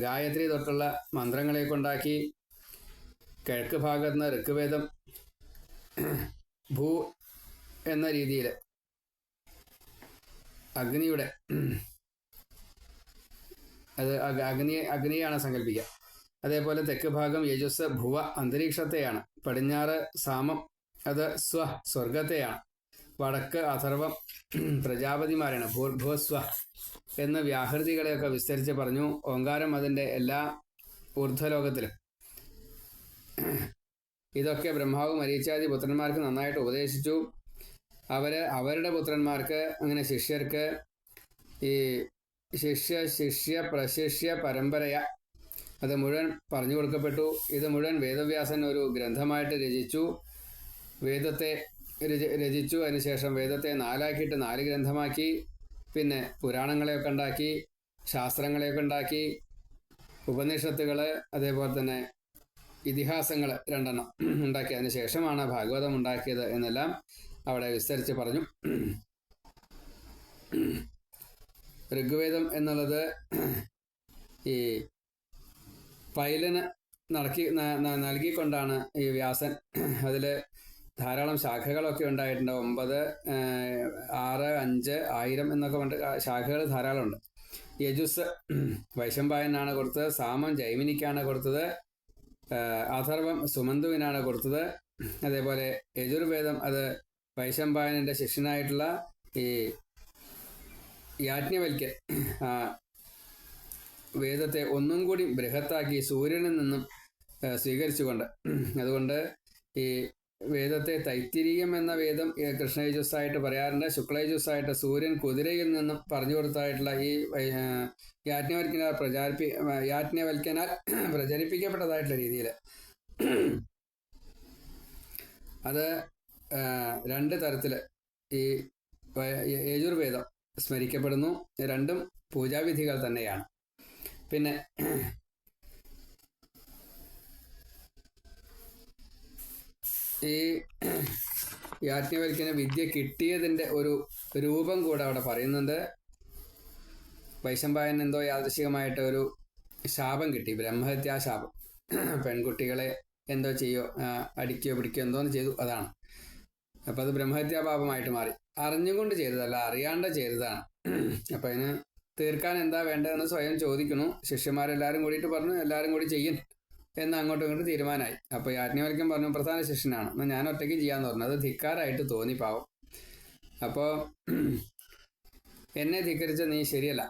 ഗായത്രി തൊട്ടുള്ള മന്ത്രങ്ങളെയൊക്കെ ഉണ്ടാക്കി. കിഴക്ക് ഭാഗത്ത് നിന്ന് ഋഗ്വേദം ഭൂ എന്ന രീതിയിൽ അഗ്നിയുടെ അഗ്നിയാണ് സങ്കല്പിക്കുക. അതേപോലെ തെക്ക് ഭാഗം യജുസ് ഭുവ അന്തരീക്ഷത്തെയാണ്. പടിഞ്ഞാറ് സാമം, അത് സ്വർഗത്തെയാണ്. വടക്ക് അഥർവം പ്രജാപതിമാരാണ്. ഭൂർഭുവസ്വ എന്ന് വ്യാഹൃതികളെയൊക്കെ വിസ്തരിച്ച് പറഞ്ഞു. ഓങ്കാരം അതിൻ്റെ എല്ലാ ഊർധ്വലോകത്തിലും. ഇതൊക്കെ ബ്രഹ്മാവ് മരീചാദി പുത്രന്മാർക്ക് നന്നായിട്ട് ഉപദേശിച്ചു. അവരുടെ പുത്രന്മാർക്ക്, അങ്ങനെ ശിഷ്യർക്ക് ഈ ശിഷ്യ പ്രശിഷ്യ പരമ്പരയ അത് മുഴുവൻ പറഞ്ഞു കൊടുക്കപ്പെട്ടു. ഇത് മുഴുവൻ വേദവ്യാസൻ ഒരു ഗ്രന്ഥമായിട്ട് രചിച്ചു. വേദത്തെ രചിച്ചു. അതിനുശേഷം വേദത്തെ 4 ഗ്രന്ഥമാക്കി. പിന്നെ പുരാണങ്ങളെയൊക്കെ ഉണ്ടാക്കി, ശാസ്ത്രങ്ങളെയൊക്കെ ഉണ്ടാക്കി, ഉപനിഷത്തുകൾ, അതേപോലെ തന്നെ ഇതിഹാസങ്ങൾ 2 ഉണ്ടാക്കി. അതിന് ശേഷമാണ് ഭാഗവതം ഉണ്ടാക്കിയത് എന്നെല്ലാം അവിടെ വിസ്തരിച്ച് പറഞ്ഞു. ഋഗ്വേദം എന്നുള്ളത് ഈ പൈലന് നൽകിക്കൊണ്ടാണ് ഈ വ്യാസൻ. അതിൽ ധാരാളം ശാഖകളൊക്കെ ഉണ്ടായിട്ടുണ്ട്. 9, 6, 5, 1000 എന്നൊക്കെ പറഞ്ഞിട്ട് ശാഖകൾ ധാരാളമുണ്ട്. യജുസ് വൈശമ്പായനാണ് കൊടുത്തത്. സാമം ജൈമിനിക്കാണ് കൊടുത്തത്. അഥർവം സുമന്തുവിനാണ് കൊടുത്തത്. അതേപോലെ യജുർവേദം അത് വൈശമ്പായനൻ്റെ ശിഷ്യനായിട്ടുള്ള ഈ യാജ്ഞവൽക്യൻ വേദത്തെ ഒന്നും കൂടി ബൃഹത്താക്കി സൂര്യനിൽ നിന്നും സ്വീകരിച്ചുകൊണ്ട്, അതുകൊണ്ട് ഈ വേദത്തെ തൈത്തിരീയം എന്ന വേദം കൃഷ്ണയജുസ്സായിട്ട് പറയാറുണ്ട്. ശുക്ലയജുസ്സായിട്ട് സൂര്യൻ കുതിരയിൽ നിന്നും പറഞ്ഞു കൊടുത്തായിട്ടുള്ള ഈ യാജ്ഞവൽക്കനാൽ പ്രചരിപ്പിക്കപ്പെട്ടതായിട്ടുള്ള രീതിയിൽ അത് 2 തരത്തിൽ ഈ യജുർവേദം സ്മരിക്കപ്പെടുന്നു. 2ഉം പൂജാവിധികൾ തന്നെയാണ്. പിന്നെ ഈ യാജ്ഞവൽക്യന് വിദ്യ കിട്ടിയതിൻ്റെ ഒരു രൂപം കൂടെ അവിടെ പറയുന്നുണ്ട്. വൈശമ്പായൻ എന്തോ യാദൃശികമായിട്ട് ഒരു ശാപം കിട്ടി, ബ്രഹ്മഹത്യാശാപം. പെൺകുട്ടികളെ എന്തോ ചെയ്യോ, അടിക്കുകയോ പിടിക്കുകയോ എന്തോന്ന് ചെയ്തു, അതാണ്. അപ്പം അത് ബ്രഹ്മഹത്യാപാപമായിട്ട് മാറി. അറിഞ്ഞുകൊണ്ട് ചെയ്തതല്ല, അറിയാണ്ട് ചെയ്തതാണ്. അപ്പം അതിന് തീർക്കാൻ എന്താ വേണ്ടതെന്ന് സ്വയം ചോദിക്കുന്നു. ശിഷ്യന്മാരെല്ലാവരും കൂടിയിട്ട് പറഞ്ഞു, എല്ലാവരും കൂടി ചെയ്യും എന്ന് അങ്ങോട്ടും ഇങ്ങോട്ടും തീരുമാനമായി. അപ്പോൾ യാജ്ഞവൽക്യൻ പറഞ്ഞു, പ്രധാന ശിഷ്യനാണ്, എന്നാൽ ഞാൻ ഒറ്റയ്ക്ക് ചെയ്യാമെന്ന് പറഞ്ഞു. അത് ധിക്കാരായിട്ട് തോന്നി പാവം. അപ്പോൾ എന്നെ ധിക്കരിച്ച നീ ശരിയല്ല,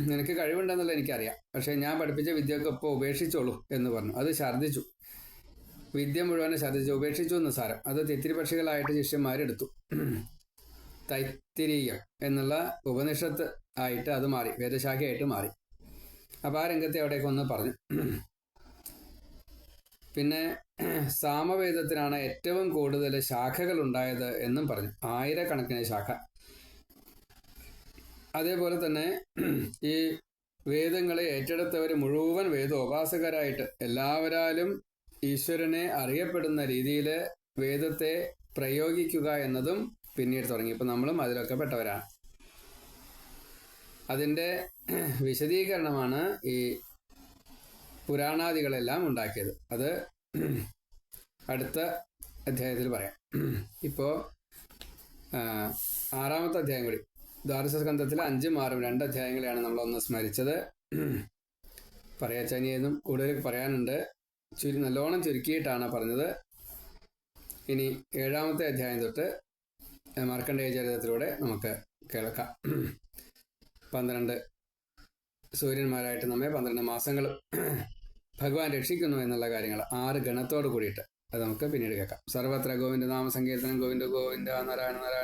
നിനക്ക് കഴിവുണ്ടെന്നുള്ള എനിക്കറിയാം, പക്ഷേ ഞാൻ പഠിപ്പിച്ച വിദ്യയൊക്കെ ഇപ്പോൾ ഉപേക്ഷിച്ചോളൂ എന്ന് പറഞ്ഞു. അത് ഛർദ്ദിച്ചു, വിദ്യ മുഴുവനെ ഛർദ്ദിച്ചു, ഉപേക്ഷിച്ചു എന്ന് സാരം. അത് തിത്തിരിപക്ഷികളായിട്ട് ശിഷ്യന്മാരെടുത്തു. തൈത്തിരീയം എന്നുള്ള ഉപനിഷത്ത് ആയിട്ട് അത് മാറി, വേദശാഖയായിട്ട് മാറി. അപ്പോൾ ആ രംഗത്തെ അവിടേക്ക് ഒന്ന് പറഞ്ഞു. പിന്നെ സാമവേദത്തിനാണ് ഏറ്റവും കൂടുതൽ ശാഖകൾ ഉണ്ടായത് എന്നും പറഞ്ഞു. 1000കണക്കിന് ശാഖ. അതേപോലെ തന്നെ ഈ വേദങ്ങളെ ഏറ്റെടുത്തവർ മുഴുവൻ വേദോപാസകരായിട്ട് എല്ലാവരാലും ഈശ്വരനെ അറിയപ്പെടുന്ന രീതിയിൽ വേദത്തെ പ്രയോഗിക്കുക എന്നതും പിന്നീട് തുടങ്ങി. ഇപ്പം നമ്മളും അതിലൊക്കെ പെട്ടവരാണ്. അതിൻ്റെ വിശദീകരണമാണ് ഈ പുരാണാദികളെല്ലാം ഉണ്ടാക്കിയത്. അത് അടുത്ത അധ്യായത്തിൽ പറയാം. ഇപ്പോൾ 6ാമത്തെ അധ്യായം കൂടി, ദ്വാദശസ്കന്ധത്തിൽ 5ഉം 6ഉം 2 അധ്യായങ്ങളെയാണ് നമ്മളൊന്ന് സ്മരിച്ചത്. പറയാച്ചനിയെന്നും കൂടുതൽ പറയാനുണ്ട്. നല്ലോണം ചുരുക്കിയിട്ടാണ് പറഞ്ഞത്. ഇനി 7ാമത്തെ അധ്യായം തൊട്ട് മാർക്കണ്ഡേയ ചരിത്രത്തിലൂടെ നമുക്ക് കേൾക്കാം. 12 സൂര്യന്മാരായിട്ട് നമ്മെ 12 മാസങ്ങൾ ഭഗവാൻ രക്ഷിക്കുന്നു എന്നുള്ള കാര്യങ്ങൾ 6 ഗണത്തോട് കൂടിയിട്ട് അത് നമുക്ക് പിന്നീട് കേൾക്കാം. സർവത്ര ഗോവിന്ദ നാമ സങ്കീർത്തനം. ഗോവിന്ദ ഗോവിന്ദ നാരായണ നാരായണ